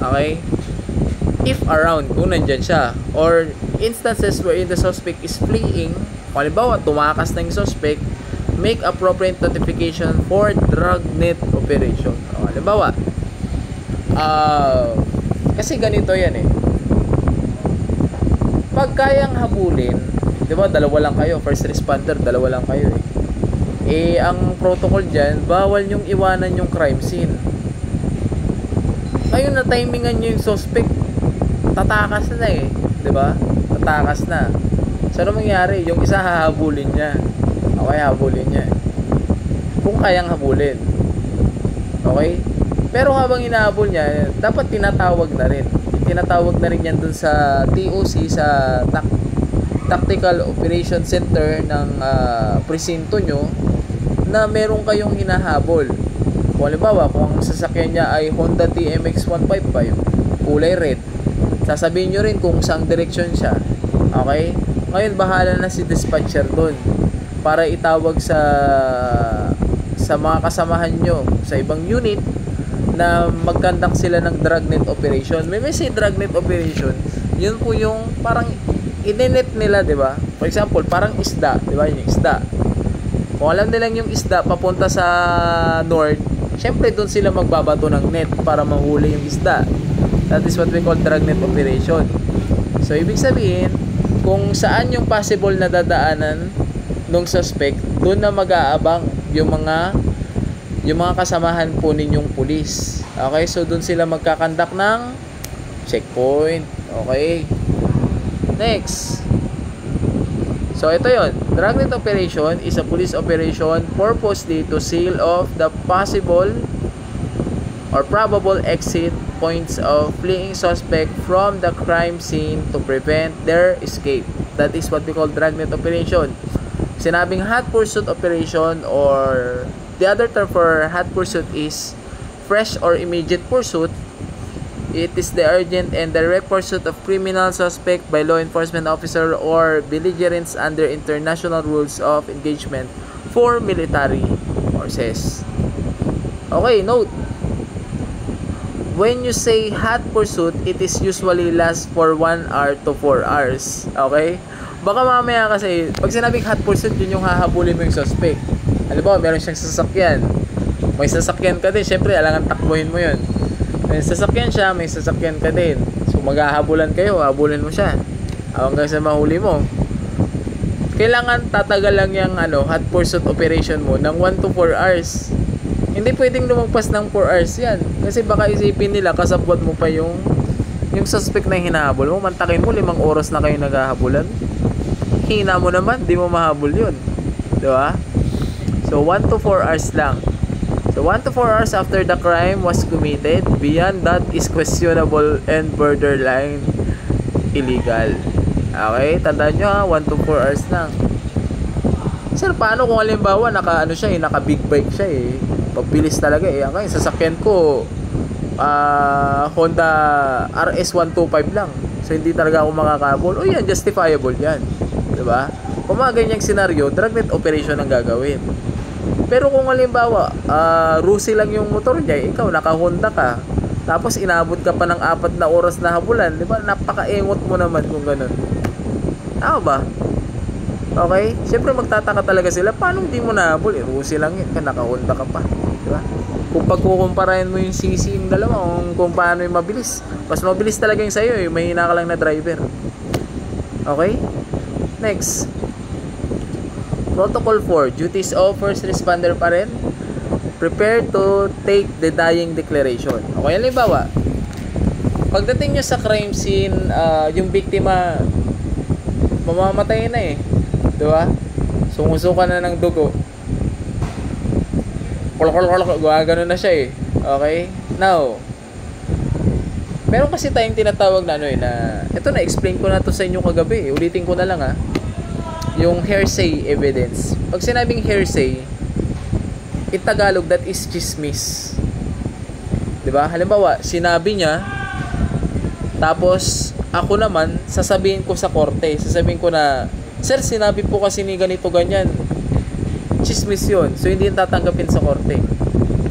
Okay? If around, kung nandyan siya. Or instances wherein the suspect is fleeing, halimbawa, tumakas na yung suspect, make appropriate notification for dragnet operation. Halimbawa, kasi ganito yan pag kayang habulin, di ba, dalawa lang kayo, first responder, dalawa lang kayo ang protocol dyan, bawal nyong iwanan yung crime scene. Ngayon na timingan nyo yung suspect, tatakas na di ba? Tatakas na. So ano mangyari? Yung isa hahabulin niya. Okay, habulin niya. Kung kayang habulin. Okay? Pero habang hinahabol niya, dapat tinatawag na rin. Tinatawag na rin yan dun sa TOC, sa Tactical Operation Center ng presinto nyo, na meron kayong hinahabol. Kung halimbawa, kung ang sasakyan niya ay Honda TMX 155, kulay red, sasabihin nyo rin kung saang direksyon siya. Okay? Ngayon, bahala na si dispatcher dun para itawag sa mga kasamahan nyo sa ibang unit na mag-conduct sila ng dragnet operation. May say dragnet operation, yun po yung parang inenet nila, di ba? For example, parang isda, di ba? Yung isda. Kung alam nilang yung isda papunta sa north, syempre doon sila magbabato ng net para mahuli yung isda. That is what we call dragnet operation. So, ibig sabihin, kung saan yung possible na dadaanan ng suspect, doon na mag-aabang yung mga kasamahan po ninyong pulis. Okay, so doon sila magkakandak ng checkpoint. Okay. Next. So ito yon. Dragnet operation is a police operation purposely to seal off the possible or probable exit points of fleeing suspect from the crime scene to prevent their escape. That is what we call dragnet operation. Sinabing hot pursuit operation, or the other term for hot pursuit is fresh or immediate pursuit. It is the urgent and direct pursuit of criminal suspect by law enforcement officer or belligerents under international rules of engagement for military forces. Okay, note. When you say hot pursuit, it is usually last for 1 hour to 4 hours. Okay? Baka mamaya kasi, pag sinabing hot pursuit, yun yung hahabulin mo yung suspect. Alam mo, meron siyang sasakyan. May sasakyan ka din, syempre, alangan takbuhin mo yun. May sasakyan siya, may sasakyan ka din. So, maghahabulan kayo, habulin mo siya. Hanggang sa mahuli mo. Kailangan tatagal lang yung hot pursuit operation mo ng 1 to 4 hours. Hindi pwedeng lumagpas ng 4 hours yan. Kasi baka isipin nila, kasabwat mo pa yung suspect na hinahabol mo. Mantakin mo, 5 oras na kayo naghahabulan. Hina mo naman, di mo mahabol yun. Diba? So, 1 to 4 hours lang. So, 1 to 4 hours after the crime was committed, beyond that is questionable and borderline illegal. Okay? Tandaan nyo ha, 1 to 4 hours lang. Sir, paano kung halimbawa naka big bike siya eh. Pagbilis talaga eh. Okay, sasakyan ko Honda RS125 lang. So, hindi talaga ako makakabol. O yan, justifiable yan. Diba? Kung mga ganyang senaryo, dragnet operation ang gagawin. Pero kung halimbawa, rusi lang yung motor niya, ikaw naka-Honda ka, tapos inabot ka pa ng 4 na oras na habulan, di ba? Napaka-engot mo naman kung ganun. Tama ba? Okay? Siyempre magtataka talaga sila, paano hindi mo nahabol? Rusi lang yun, naka-Honda ka pa. Di ba? Kung pagkukumparahin mo yung CC yung dalawa, kung paano yung mabilis, mas mabilis talaga yung sa'yo, may hina ka lang na driver. Okay? Next, Protocol 4, duties of first responder pa rin. Prepare to take the dying declaration. Okay, halimbawa, pagdating nyo sa crime scene, yung biktima, mamamatay na eh. Diba? Sumusuka na ng dugo. Gano'n na siya eh. Okay? Now, meron kasi tayong tinatawag na ito na-explain ko na to sa inyo kagabi. Ulitin ko na lang ha. Yung hearsay evidence. Pag sinabing hearsay, in Tagalog, that is chismis. Diba? Halimbawa, sinabi niya, tapos ako naman, sasabihin ko sa korte, sasabihin ko na, sir, sinabi po kasi ni ganito ganyan. Chismis yun. So, hindi yung tatanggapin sa korte.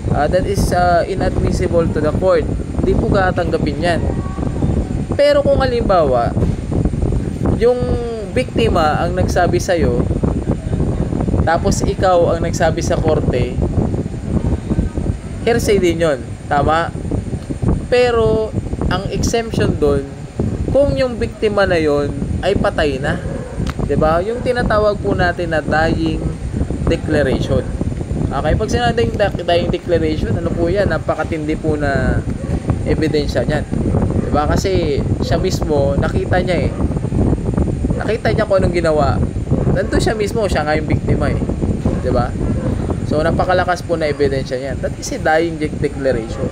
That is inadmissible to the court. Hindi po katanggapin yan. Pero kung halimbawa, yung biktima ang nagsabi sa'yo, tapos ikaw ang nagsabi sa korte, hearsay din yun. Tama? Pero, ang exemption doon, kung yung biktima na yon ay patay na. 'Di ba? Yung tinatawag po natin na dying declaration. Okay, pag sinabing dying declaration, ano po 'yan? Napakatindi po na ebidensya niyan. 'Di ba? Kasi siya mismo nakita niya eh. Nakita niya kung anong ginawa. Nandun siya mismo, siya nga yung biktima eh. 'Di ba? So napakalakas po na ebidensya niyan. That is a dying declaration.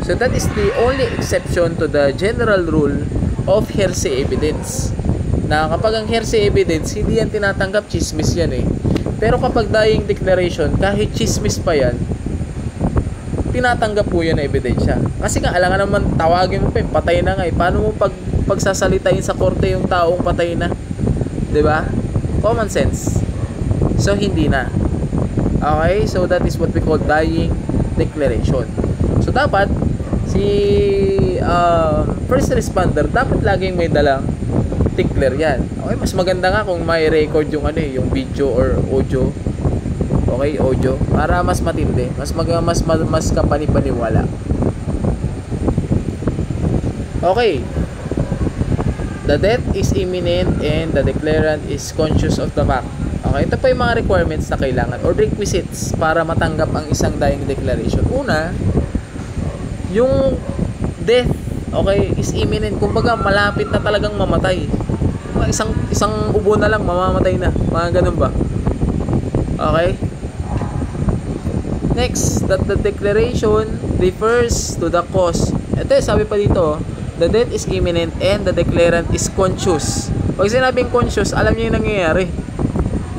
So that is the only exception to the general rule of hearsay evidence. Na kapag ang hearsay evidence, hindi yan tinatanggap, chismis yan eh. Pero kapag dying declaration, kahit chismis pa yan, tinatanggap po yan na ebidensya. Kasi nga, alangan naman tawagin mo pa, patay na nga eh. Paano mo pagsasalitain sa korte yung taong patay na? 'Di ba? Common sense. So, hindi na. Okay? So, that is what we call dying declaration. So, dapat, si first responder, dapat laging may dalang declare yan. Okay, mas maganda nga kung may record yung yung video or audio. Okay, audio para mas matindi, mas kapanipaniwala. Okay. The death is imminent and the declarant is conscious of the fact. Okay, ito pa yung mga requirements na kailangan or requisites para matanggap ang isang dying declaration. Una, yung death, okay, is imminent. Kumbaga, malapit na talagang mamatay. isang ubo na lang mamamatay na, mga ganun ba? Okay. Next, that the declaration refers to the cause. Ito sabi pa dito, the death is imminent and the declarant is conscious. Pag sinabing conscious, alam niyo yung nangyayari,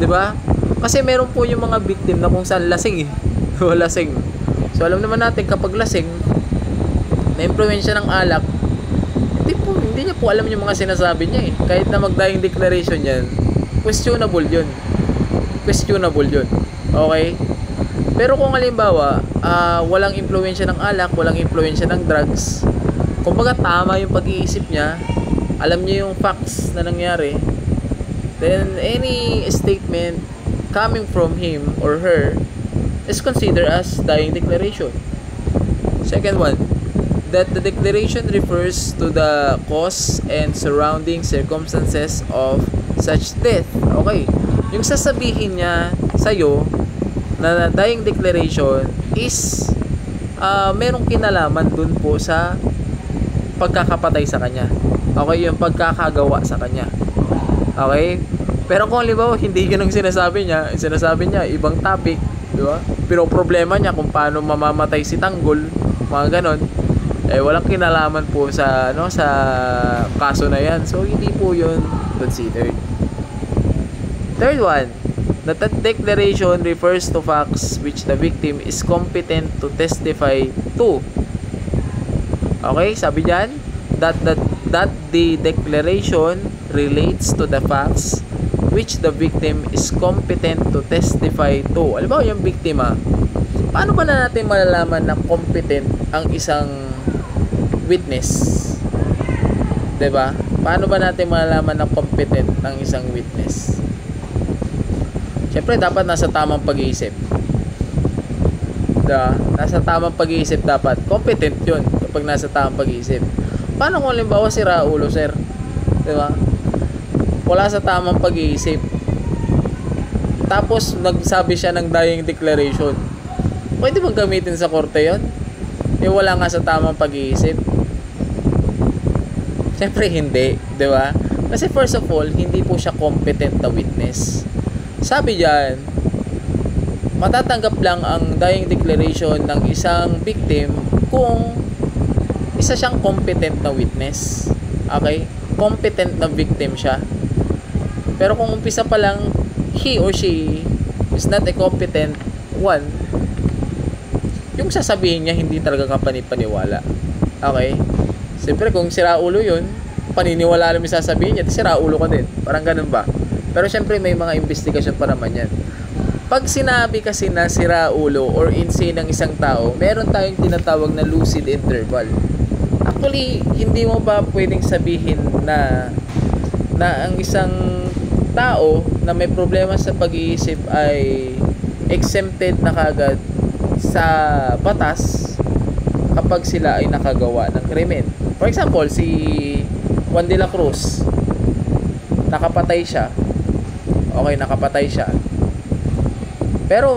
di ba? Kasi meron po yung mga victim na kung saan lasing lasing. So alam naman natin kapag lasing, na-impluwensya ng alak, hindi niya po alam yung mga sinasabi niya eh. Kahit na mag-dying declaration yan, questionable yun. Okay? Pero kung halimbawa, walang impluwensya ng alak, walang impluwensya ng drugs, kumbaga tama yung pag-iisip niya, alam niya yung facts na nangyari, then any statement coming from him or her is considered as dying declaration. Second one, that the declaration refers to the cause and surrounding circumstances of such death. Okay, yung sasabihin niya sa'yo na dying declaration is merong kinalaman dun po sa pagkakapatay sa kanya. Okay, yung pagkakagawa sa kanya. Okay? Pero kung halimbawa hindi yun ang sinasabi niya ibang topic, di ba? Pero problema niya kung paano mamamatay si Tanggol, mga ganon, walang kinalaman po sa sa kaso na yan. So hindi po yun considered. Third one, that declaration refers to facts which the victim is competent to testify to. Okay, sabi diyan that the declaration relates to the facts which the victim is competent to testify to. Alam mo yung biktima, paano ba na natin malalaman na competent ang isang witness? 'Di ba? Paano ba natin malalaman na competent ang isang witness? Siyempre dapat nasa tamang pag-iisip. Nasa tamang pag-iisip dapat. Competent 'yun kapag nasa tamang pag-iisip. Paano kung halimbawa si Raulo, sir? 'Di ba? Wala sa tamang pag-iisip. Tapos nagsabi siya ng dying declaration. Pwede bang gamitin sa korte 'yon? Wala nga sa tamang pag-iisip. Siyempre hindi, 'di ba? Kasi first of all, hindi po siya competent na witness. Sabi diyan, matatanggap lang ang dying declaration ng isang victim kung isa siyang competent na witness. Okay? Competent na victim siya. Pero kung umpisa pa lang, he or she is not a competent one, yung sasabihin niya hindi talaga kapanipaniwala. Okay? Siyempre kung sira ulo yun, paniniwala namin sasabihin niya, sira ulo ka din. Parang ganun ba? Pero siyempre may mga investigasyon pa naman yan. Pag sinabi kasi na sira ulo or insane ng isang tao, meron tayong tinatawag na lucid interval. Actually, hindi mo ba pwedeng sabihin na ang isang tao na may problema sa pag-iisip ay exempted na kagad sa batas kapag sila ay nakagawa ng krimen? For example, si Juan de la Cruz, nakapatay siya. Okay, nakapatay siya. Pero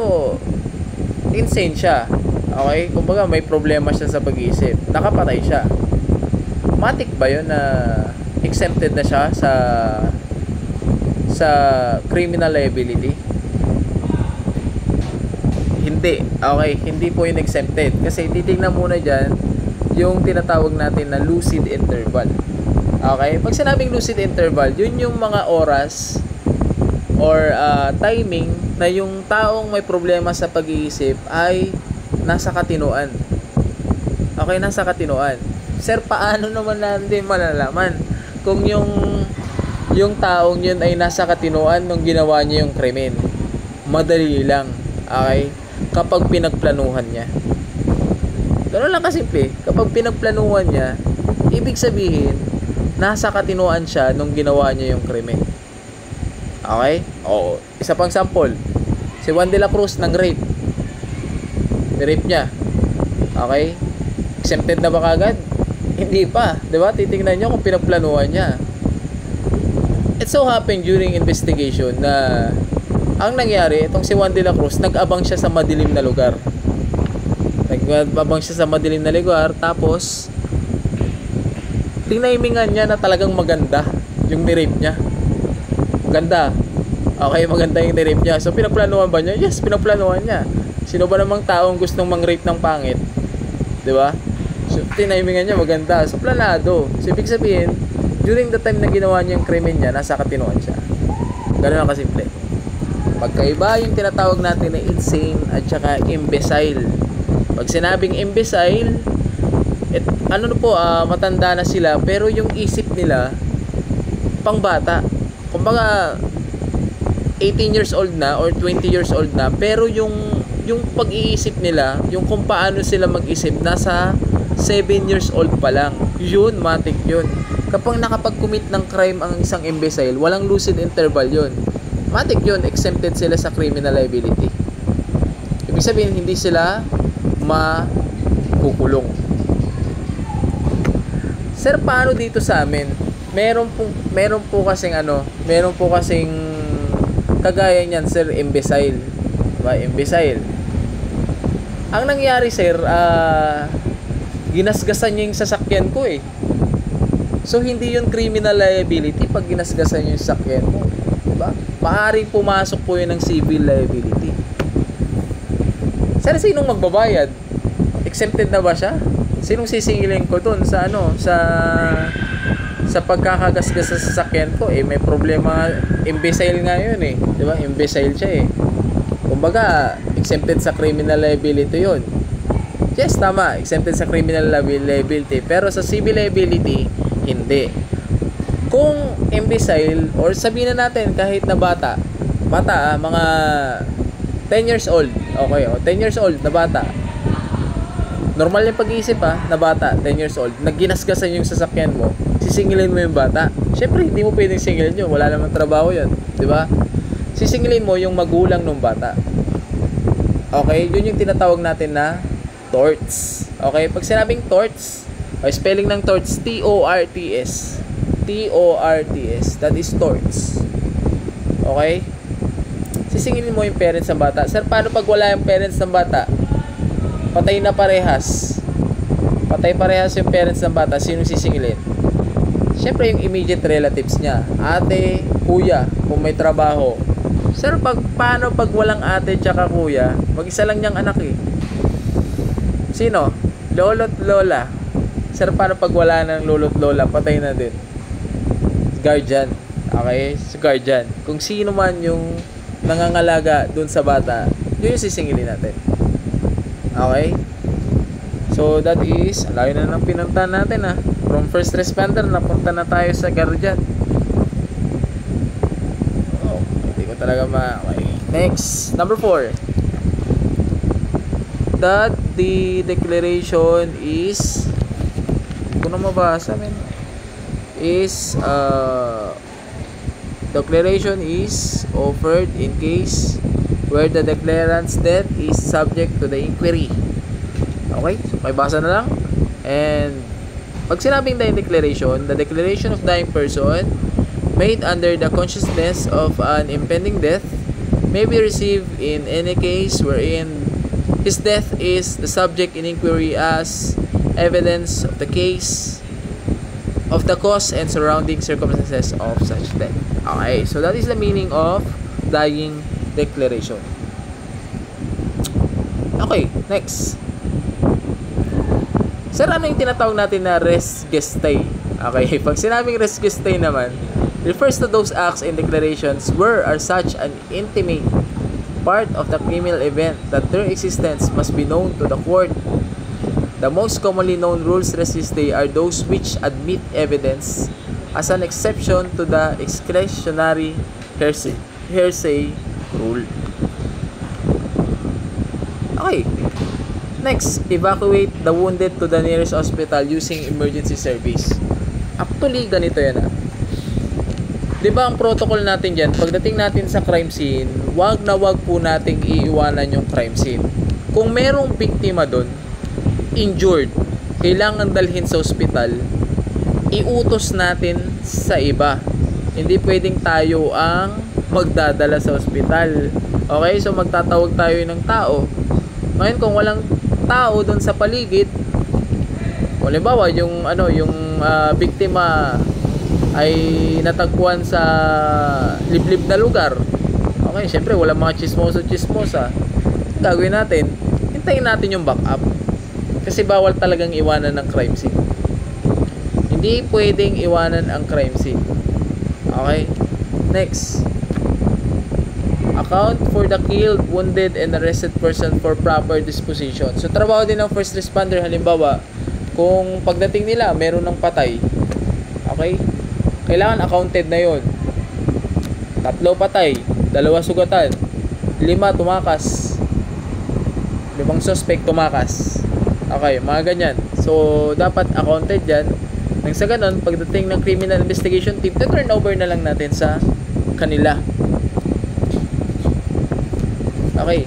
insane siya. Okay? Kumbaga may problema siya sa pag-iisip. Nakapatay siya. Matik ba 'yun na exempted na siya sa criminal liability? Hindi. Okay, hindi po 'yun exempted. Kasi titingnan muna diyan yung tinatawag natin na lucid interval. Okay? Pag sinabing lucid interval, yun yung mga oras or timing na yung taong may problema sa pag-iisip ay nasa katinuan. Okay, nasa katinuan. Sir, paano naman natin malalaman kung yung taong yun ay nasa katinuan nung ginawa niya yung krimen? Madali lang. Okay? Kapag pinagplanuhan niya. Ganoon lang kasimple. Kapag pinagplanuhan niya, ibig sabihin, nasa katinuan siya nung ginawa niya yung krimen. Okay? Oo. Isa pang sample. Si Juan de la Cruz ng rape. Ni-rape niya. Okay? Exempted na ba kagad? Hindi pa. Diba? Titingnan niyo kung pinagplanuhan niya. It so happened during investigation na ang nangyari, itong si Juan de la Cruz, nag-abang siya sa madilim na lugar. Nag-abang siya sa madilim na lugar, tapos tinimingan niya na talagang maganda yung ni-rape niya. Maganda. Okay, maganda yung ni-rape niya. So, pinaplanuhan ba niya? Yes, pinaplanuhan niya. Sino ba namang taong gustong mang-rape ng pangit? Diba? So, tinimingan niya maganda. So, planado. So, ibig sabihin, during the time na ginawa niya yung krimen niya, nasa katinuan siya. Ganun lang kasimple. Pagkaiba yung tinatawag natin na insane at saka imbecile. Pag sinabing imbecile, matanda na sila, pero yung isip nila, pang bata. Kumbaga, 18 years old na or 20 years old na, pero yung pag-iisip nila, yung kung paano sila mag-isip, nasa 7 years old pa lang. Yun, matik yun. Kapag nakapag-commit ng crime ang isang imbecile, walang lucid interval yun. Matik yun, exempted sila sa criminal liability. Ibig sabihin, hindi sila makukulong. Sir, paano dito sa amin? Meron po kasing kagaya niyan, sir, imbecile. Diba? Imbecile. Ang nangyari, sir, ginasgasan niya yung sasakyan ko eh. So, hindi yun criminal liability pag ginasgasan niya yung sasakyan mo. Diba? Maaaring pumasok po yun ng civil liability. Sir, sinong magbabayad? Exempted na ba siya? Sinong sisingilin ko dun sa pagkakagasgas sa sasakyan ko? May problema. Imbecile nga yun eh. Diba? Imbecile siya eh. Kumbaga, exempted sa criminal liability yun. Yes, tama. Exempted sa criminal liability. Pero sa civil liability, hindi. Kung imbecile, or sabihin na natin kahit na bata, mga 10 years old, okay, 10 years old na bata, normal yung pag-iisip na bata, 10 years old, nagginasgasan yung sasakyan mo, sisingilin mo yung bata. Syempre, hindi mo pwedeng singilin yun, wala namang trabaho yun, di ba? Sisingilin mo yung magulang ng bata. Okay, yun yung tinatawag natin na torts. Okay, pag sinabing torts, spelling ng torts, T-O-R-T-S. T-O-R-T-S. That is torts. Okay? Sisingilin mo yung parents ng bata. Sir, paano pag wala yung parents ng bata? Patay na parehas. Patay parehas yung parents ng bata. Sino sisingilin? Siyempre yung immediate relatives niya. Ate, kuya, kung may trabaho. Sir, paano pag walang ate tsaka kuya? Mag-isa lang niyang anak eh. Sino? Lolo't lola. Sir, paano pag wala ng lolo't lola? Patay na din. Guardian. Okay? So, guardian. Kung sino man yung nangangalaga dun sa bata, yun yung sisingilin natin. Okay? So, that is, layo na ng pinuntahan natin From first responder, napunta na tayo sa guardian. Oh, hindi ko talaga okay. Next, number 4. That the declaration is, hindi ko na mabasa, declaration is offered in case where the declarant's death is subject to the inquiry. Okay? So, may basa na lang. And pag sinabing the declaration of dying person made under the consciousness of an impending death may be received in any case wherein his death is the subject in inquiry as evidence of the case of the cause and surrounding circumstances of such death. Okay, so that is the meaning of dying declaration. Okay, next. Sir, ano yung tinatawag natin na res gestae? Okay, pag sinabing res gestae naman, refers to those acts and declarations where are such an intimate part of the criminal event that their existence must be known to the court. The most commonly known rules res gestae are those which admit evidence as an exception to the exclusionary hearsay rule. Okay. Next, evacuate the wounded to the nearest hospital using emergency service. Actually, ganito yan Diba ang protocol natin dyan, pagdating natin sa crime scene, wag po nating iiwanan yung crime scene. Kung merong biktima doon, injured, kailangan dalhin sa ospital, iutos natin sa iba. Hindi pwedeng tayo ang magdadala sa ospital. Okay, so magtatawag tayo ng tao. Ngayon kung walang tao doon sa paligid, halimbawa yung biktima ay natagpuan sa liblib na lugar. Okay, syempre walang mga chismosa. Gagawin natin, hintayin natin yung backup. Kasi bawal talagang iwanan ng crime scene. Hindi pwedeng iwanan ang crime scene. Okay? Next. Account for the killed, wounded, and arrested person for proper disposition. So, trabaho din ng first responder. Halimbawa, kung pagdating nila, meron ng patay. Okay? Kailangan accounted na yon. 3 patay, 2 sugatan, 5 tumakas, 5 suspect tumakas. Okay, mga ganyan. So, dapat accounted yan. Nang sa ganun, pagdating ng criminal investigation team, turn over na lang natin sa kanila. Okay.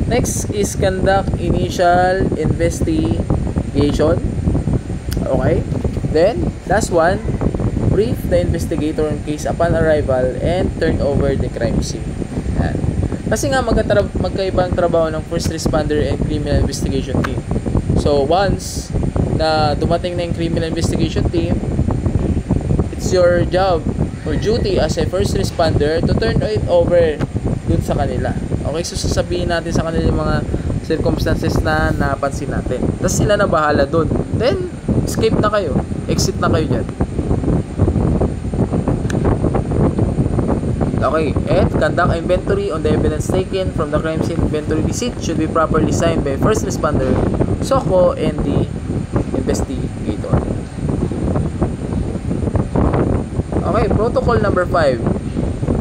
Next is conduct initial investigation. Okay. Then, last one, brief the investigator in case upon arrival and turn over the crime scene. Yan. Kasi nga magkaibang trabaho ng first responder and criminal investigation team. So, once na dumating na yung criminal investigation team, it's your job or duty as a first responder to turn it over dun sa kanila. Okay, so sasabihin natin sa kanila yung mga circumstances na napansin natin. Tapos sila na bahala dun. Then, escape na kayo. Exit na kayo dyan. Okay, and conduct inventory on the evidence taken from the crime scene. Inventory receipt should be properly signed by first responder, SOCO, and the investigator. Okay, protocol number 5.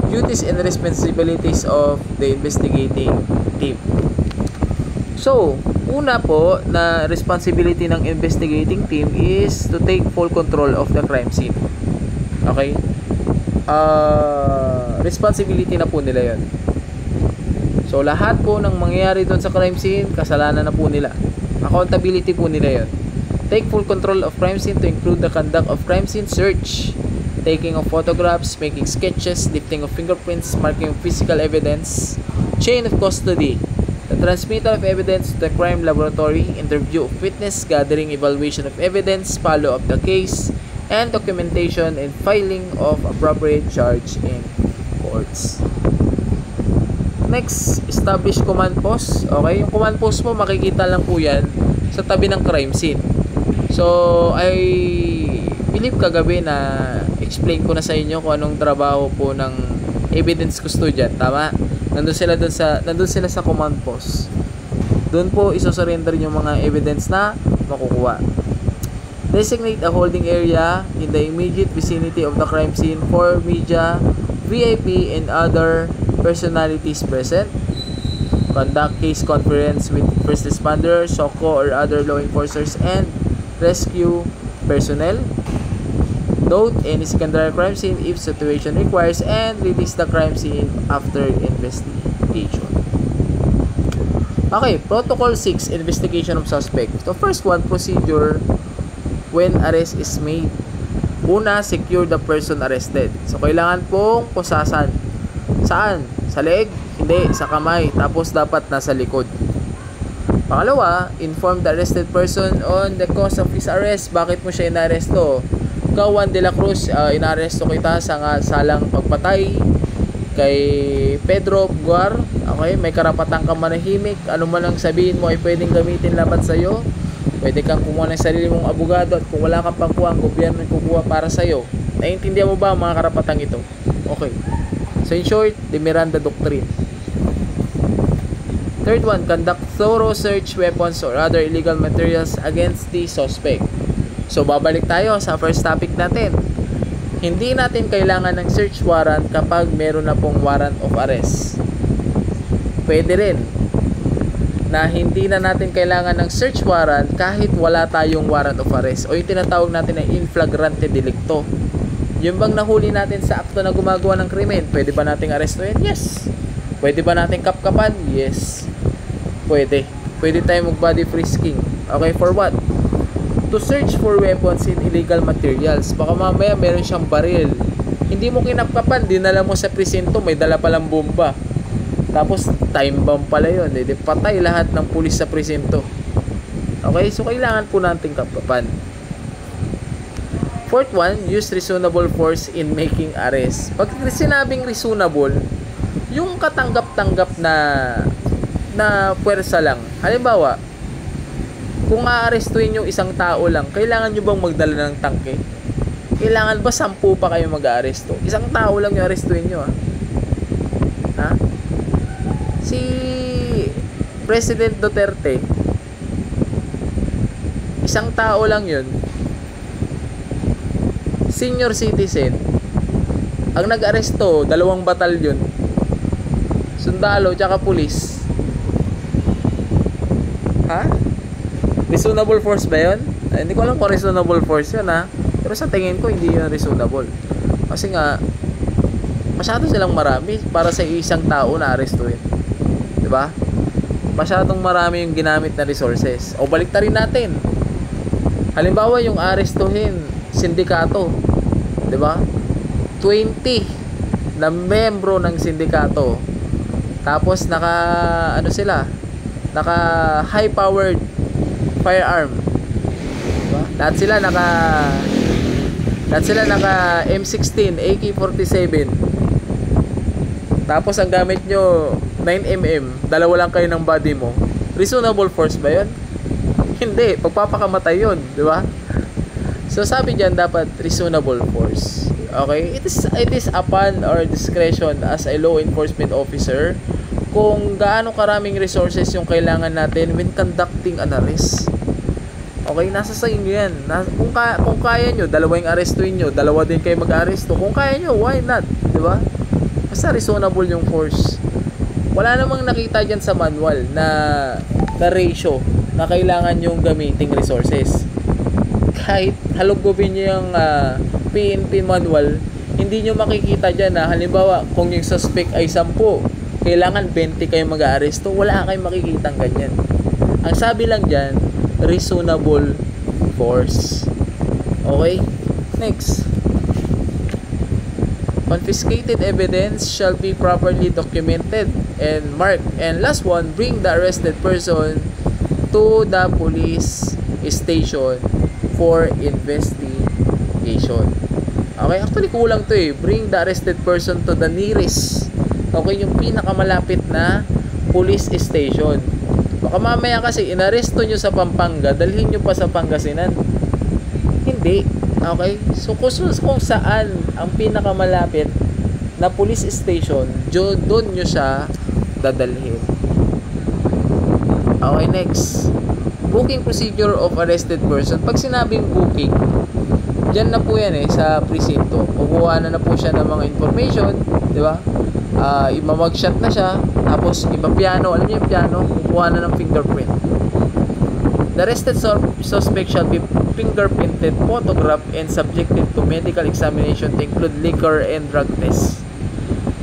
Duties and responsibilities of the investigating team. So, una po na responsibility ng investigating team is to take full control of the crime scene. Okay? Responsibility na po nila yon. So, lahat po ng mangyayari doon sa crime scene, kasalanan na po nila. Accountability po nila yon. Take full control of crime scene to include the conduct of crime scene search, taking of photographs, making sketches, lifting of fingerprints, marking of physical evidence, chain of custody, the transmittal of evidence to the crime laboratory, interview of witness, gathering evaluation of evidence, follow up the case, and documentation and filing of appropriate charge in courts. Next, establish command post. Okay, yung command post mo makikita lang po yan sa tabi ng crime scene. So, I believe kagabi na explain ko na sa inyo kung anong trabaho po ng evidence custodian. Tama? Nandun sila sa command post. Doon po isosurrender yung mga evidence na makukuha. Designate a holding area in the immediate vicinity of the crime scene for media, VIP, and other personalities present. Conduct case conference with first responders, SOCO, or other law enforcers and rescue personnel. Note any secondary crime scene if situation requires and release the crime scene after investigation. Okay, Protocol 6, investigation of suspect. So first one, procedure when arrest is made. Una, secure the person arrested. So kailangan pong pusasan. Saan? Sa leeg? Hindi, sa kamay. Tapos dapat nasa likod. Pangalawa, inform the arrested person on the cause of his arrest. Bakit mo siya inaresto? Ikaw, Juan de la Cruz, inaresto kita sa salang pagpatay kay Pedro Guar. Okay, may karapatan kang manahimik. Ano man lang sabihin mo ay pwedeng gamitin laban sa'yo. Pwede kang kumuha ng sarili mong abogado at kung wala kang pangkuha, ang gobyerno ay kukuha para sa'yo. Naiintindihan mo ba ang mga karapatang ito? Okay. So in short, the Miranda Doctrine. Third one, conduct thorough search weapons or other illegal materials against the suspect. So babalik tayo sa first topic natin. Hindi natin kailangan ng search warrant kapag meron na pong warrant of arrest. Pwede rin na hindi na natin kailangan ng search warrant kahit wala tayong warrant of arrest o yung tinatawag natin na in flagrante delicto. Yung bang nahuli natin sa akto na gumagawa ng krimen, pwede ba nating arestuhin? Yes. Pwede ba nating kapkapan? Yes. Pwede. Pwede tayong mag-body frisking. Okay, for what? To search for weapons and illegal materials. Baka mamaya meron siyang baril. Hindi mo kinapkapan, dinala mo sa presinto, may dala palang bomba. Tapos time bomb pala yun. Hindi patay lahat ng pulis sa presinto. Okay, so kailangan po nating kapkapan. Fourth one, use reasonable force in making arrest. Pag sinabing reasonable, yung katanggap-tanggap na puwersa lang. Halimbawa, kung aarestuhin yung isang tao lang, kailangan nyo bang magdala ng tangke? Kailangan ba 10 pa kayo mag-aaresto? Isang tao lang yung arestuhin nyo, ha? Si President Duterte, isang tao lang yun, senior citizen, ang nag-aresto, 2 batalyon, sundalo, tsaka pulis. Ha? Reasonable force ba yun? Hindi ko alam kung reasonable force yun, ha? Pero sa tingin ko, hindi yun reasonable. Kasi nga, masyado silang marami para sa isang tao na arestuhin. Diba? Masyadong marami yung ginamit na resources. O baliktarin natin. Halimbawa, yung arestuhin, sindikato. Diba? 20 na membro ng sindikato. Tapos naka high powered firearm. Diba? Lahat sila naka M16, AK-47. Tapos ang gamit nyo 9mm, dalawa lang kayo ng body mo. Reasonable force ba 'yon? Hindi, pagpapakamatay 'yon, di ba? So sabi diyan dapat reasonable force. Okay? It is upon our discretion as a law enforcement officer kung gaano karaming resources yung kailangan natin when conducting an arrest. Okay, nasa sa inyo yan. Kung kaya nyo, 2 yung arestuin nyo, 2 din kayo mag-aresto. Kung kaya nyo, why not? Diba? Basta reasonable yung force. Wala namang nakita dyan sa manual na ratio na kailangan yung gamiting resources. Kahit halugubin nyo yung PNP manual, hindi nyo makikita dyan na halimbawa, kung yung suspect ay 10, kailangan 20 kayo mag-aresto. Wala kayong makikita ganyan. Ang sabi lang dyan, reasonable force. Okay? Next. Confiscated evidence shall be properly documented and marked. And last one, bring the arrested person to the police station for investigation. Okay? Actually, kulang to eh. Bring the arrested person to the nearest. Okay? Yung pinakamalapit na police station. Baka mamaya kasi inaresto nyo sa Pampanga, dalhin nyo pa sa Pangasinan. Hindi. Okay? So kung saan ang pinakamalapit na police station, doon nyo siya dadalhin. Okay, next. Booking procedure of arrested person. Pag sinabing booking, dyan na po yan sa presinto. Kukuha na po siya ng mga information, di ba? Imamagshot na siya, tapos ipapiano, alam niyo yung piano, kukuha na ng fingerprint. The arrested suspect shall be fingerprinted, photographed, and subjected to medical examination to include liquor and drug tests.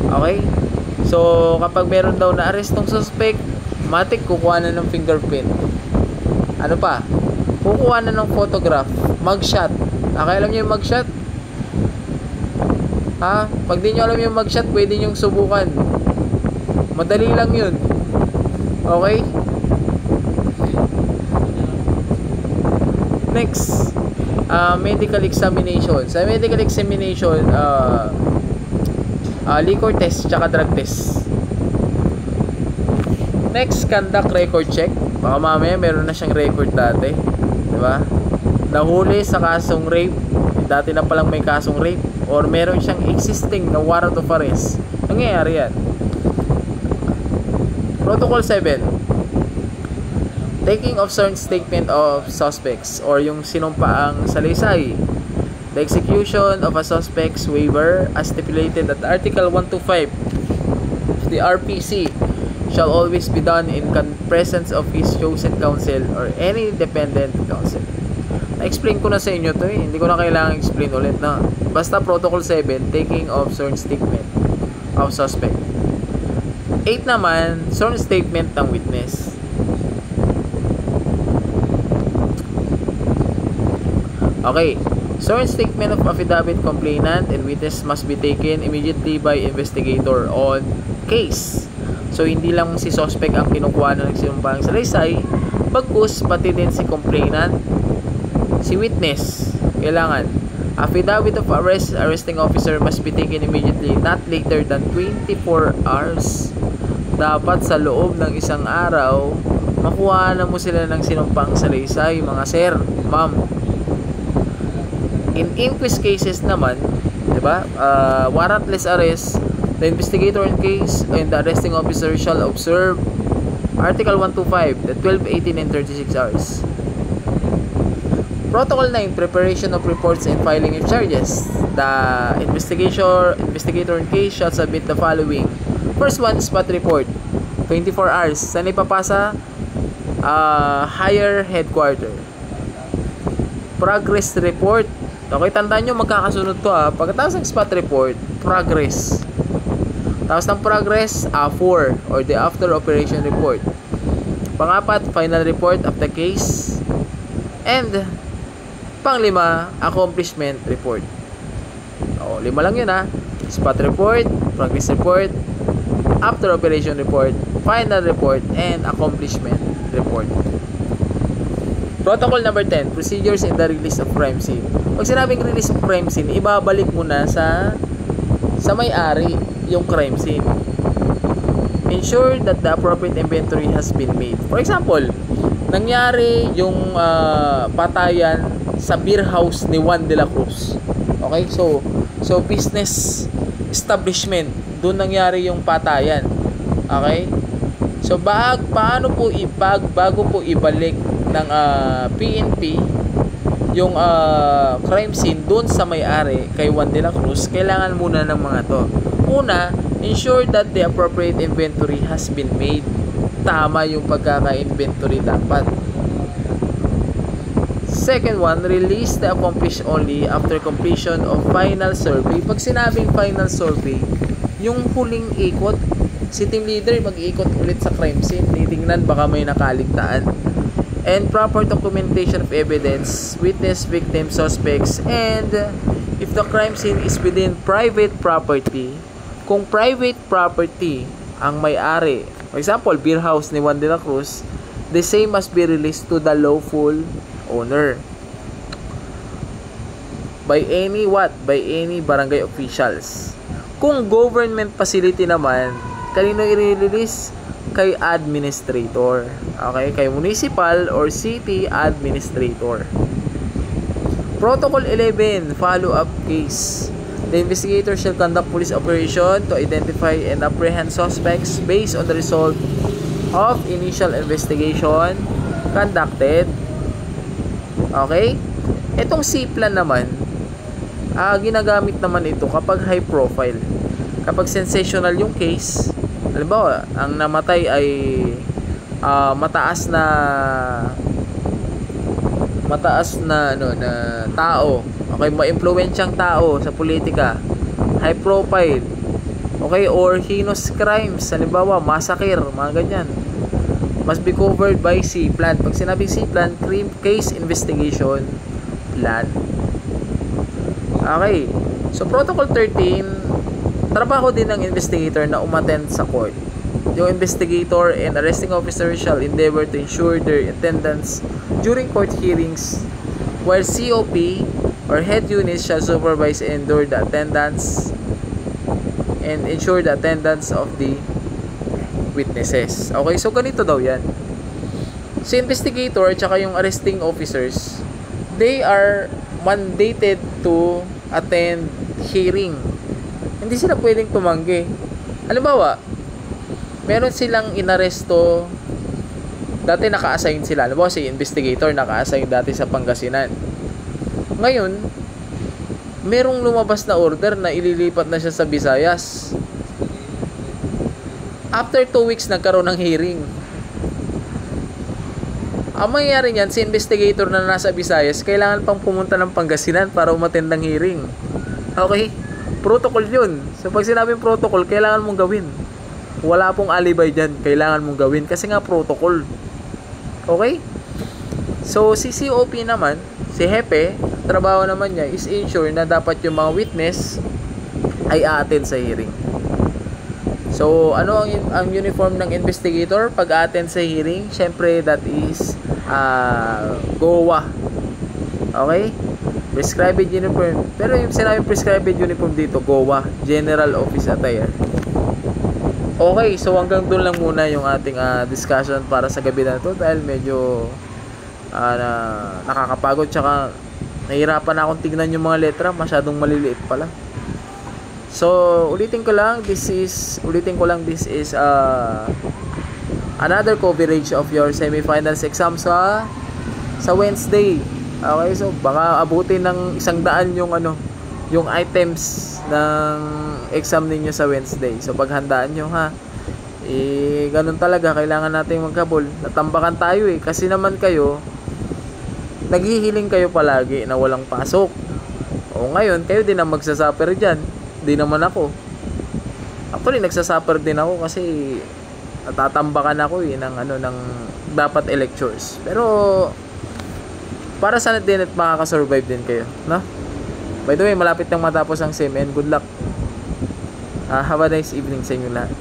Okay? So, kapag meron daw na arrestong suspect, matik kukuha na ng fingerprint. Ano pa? Kukuha na ng photograph, mugshot. Okay, alam niyo yung mugshot? Ha? Pag di nyo alam yung mugshot, pwede nyong subukan. Madali lang yun. Okay? Next, medical examination. Sa medical examination, liquor test tsaka drug test. Next, conduct record check. Baka mamaya meron na siyang record dati. Diba? Nahuli sa kasong rape. Dati na palang may kasong rape. Or meron siyang existing na warrant of arrest. Nangyayari yan. Protocol 7. Taking of certain statement of suspects or yung sinumpaang salaysay. The execution of a suspect's waiver as stipulated at Article 125 of the RPC shall always be done in presence of his chosen counsel or any dependent counsel. Na-explain ko na sa inyo to eh. Hindi ko na kailangan explain ulit na. Basta Protocol 7, taking of sworn statement of suspect. 8 naman, sworn statement ng witness. Okay. Sworn statement of affidavit complainant and witness must be taken immediately by investigator on case. So, hindi lang si suspect ang kinukuha na nagsinumpang salaysay, bagkus pati din si complainant, si witness. Kailangan. Affidavit of arrest, arresting officer must be taken immediately, not later than 24 hours. Dapat sa loob ng isang araw, makuha na mo sila ng sinumpang salaysay, mga sir, ma'am. In inquest cases naman, diba, warrantless arrest, the investigator in case and the arresting officer shall observe Article 125, the 12, 18, and 36 hours. Protocol 9, preparation of reports and filing of charges. The investigator in case shall submit the following. First one, spot report. 24 hours. Saan ipapasa? Higher headquarter. Progress report. Okay, tandaan nyo, magkakasunod to Pagkatapos ng spot report, progress. Tapos ng progress, 4 or the after operation report. Pangapat, final report of the case. And panglima, accomplishment report. Lima lang yun Spot report, progress report, after operation report, final report, and accomplishment report. Protocol number 10, procedures in the release of crime scene. Pag sinabing release of crime scene, ibabalik mo na sa may-ari yung crime scene. Ensure that the appropriate inventory has been made. For example, nangyari yung patayan sa beer house ni Juan de la Cruz. Okay? So business establishment, doon nangyari yung patayan. Okay? So bago po ibalik ng PNP yung crime scene doon sa may-ari kay Juan de la Cruz, kailangan muna ng mga to. Una, ensure that the appropriate inventory has been made. Tama yung pagkaka-inventory dapat. Second one, release the accomplished only after completion of final survey. Pag sinabing final survey, yung huling ikot, si team leader mag-iikot ulit sa crime scene, titingnan baka may nakaligtaan. And proper documentation of evidence, witness, victim, suspects, and if the crime scene is within private property, kung private property ang may-ari, for example, beer house ni Juan de la Cruz, the same must be released to the lawful owner by any barangay officials. Kung government facility naman, kanino i-release? Kay administrator. Okay, kay municipal or city administrator. Protocol 11, follow-up case. The investigator shall conduct police operation to identify and apprehend suspects based on the result of initial investigation conducted. Okay? Itong C-plan naman, ginagamit naman ito kapag high profile. Kapag sensational yung case, halimbawa, ang namatay ay mataas na tao. Okay, maimpluwensyang tao sa politika. High profile. Okay, or heinous crimes, halimbawa, massacre, mga ganyan. Must be covered by C-plan. Pag sinabing C-plan, case investigation plan. Okay. So, Protocol 13, trabaho din ng investigator na umattend sa court. Yung investigator and arresting officer shall endeavor to ensure their attendance during court hearings, while COP or head units shall supervise and ensure the attendance of the witnesses. Okay, so ganito daw yan. Si investigator at saka yung arresting officers, they are mandated to attend hearing. Hindi sila pwedeng tumanggi. Halimbawa, meron silang inaresto, dati naka-assign sila. Halimbawa, si investigator naka-assign dati sa Pangasinan. Ngayon, merong lumabas na order na ililipat na siya sa Visayas. After 2 weeks, nagkaroon ng hearing. Ang mangyayari niyan, si investigator na nasa Visayas, kailangan pang pumunta ng Pangasinan para umattend ng hearing. Okay? Protocol yun. So, pag sinabing protocol, kailangan mong gawin. Wala pong alibay dyan. Kailangan mong gawin. Kasi nga protocol. Okay? So, si COP naman, si Hepe, trabaho naman niya is ensure na dapat yung mga witness ay a-attend sa hearing. So, ano ang uniform ng investigator pag a-attend sa hearing? Syempre, that is GOA. Okay? Prescribed uniform. Pero yung sinabi prescribed uniform dito, GOA, General Office Attire. Okay, so hanggang doon lang muna yung ating discussion para sa gabi na to dahil medyo nakakapagod tsaka nahihirapan na akong tignan yung mga letra, masyadong maliliit pala. So, ulitin ko lang, this is another coverage of your semifinals exam sa Wednesday. Okay, so baka abutin ng 100 yung items ng exam ninyo sa Wednesday. So paghandaan nyo ha. Ganun talaga, kailangan natin magkabol. Natambakan tayo kasi naman kayo naghihiling kayo palagi na walang pasok. O ngayon, kayo din ang magsasuffer diyan. Di naman ako. Actually, nagsasuffer din ako kasi natatambakan ako ng dapat lectures. Pero para sa din at makakasurvive din kayo, no? By the way, malapit nang matapos ang SEM and good luck. Have a nice evening sa inyo lahat.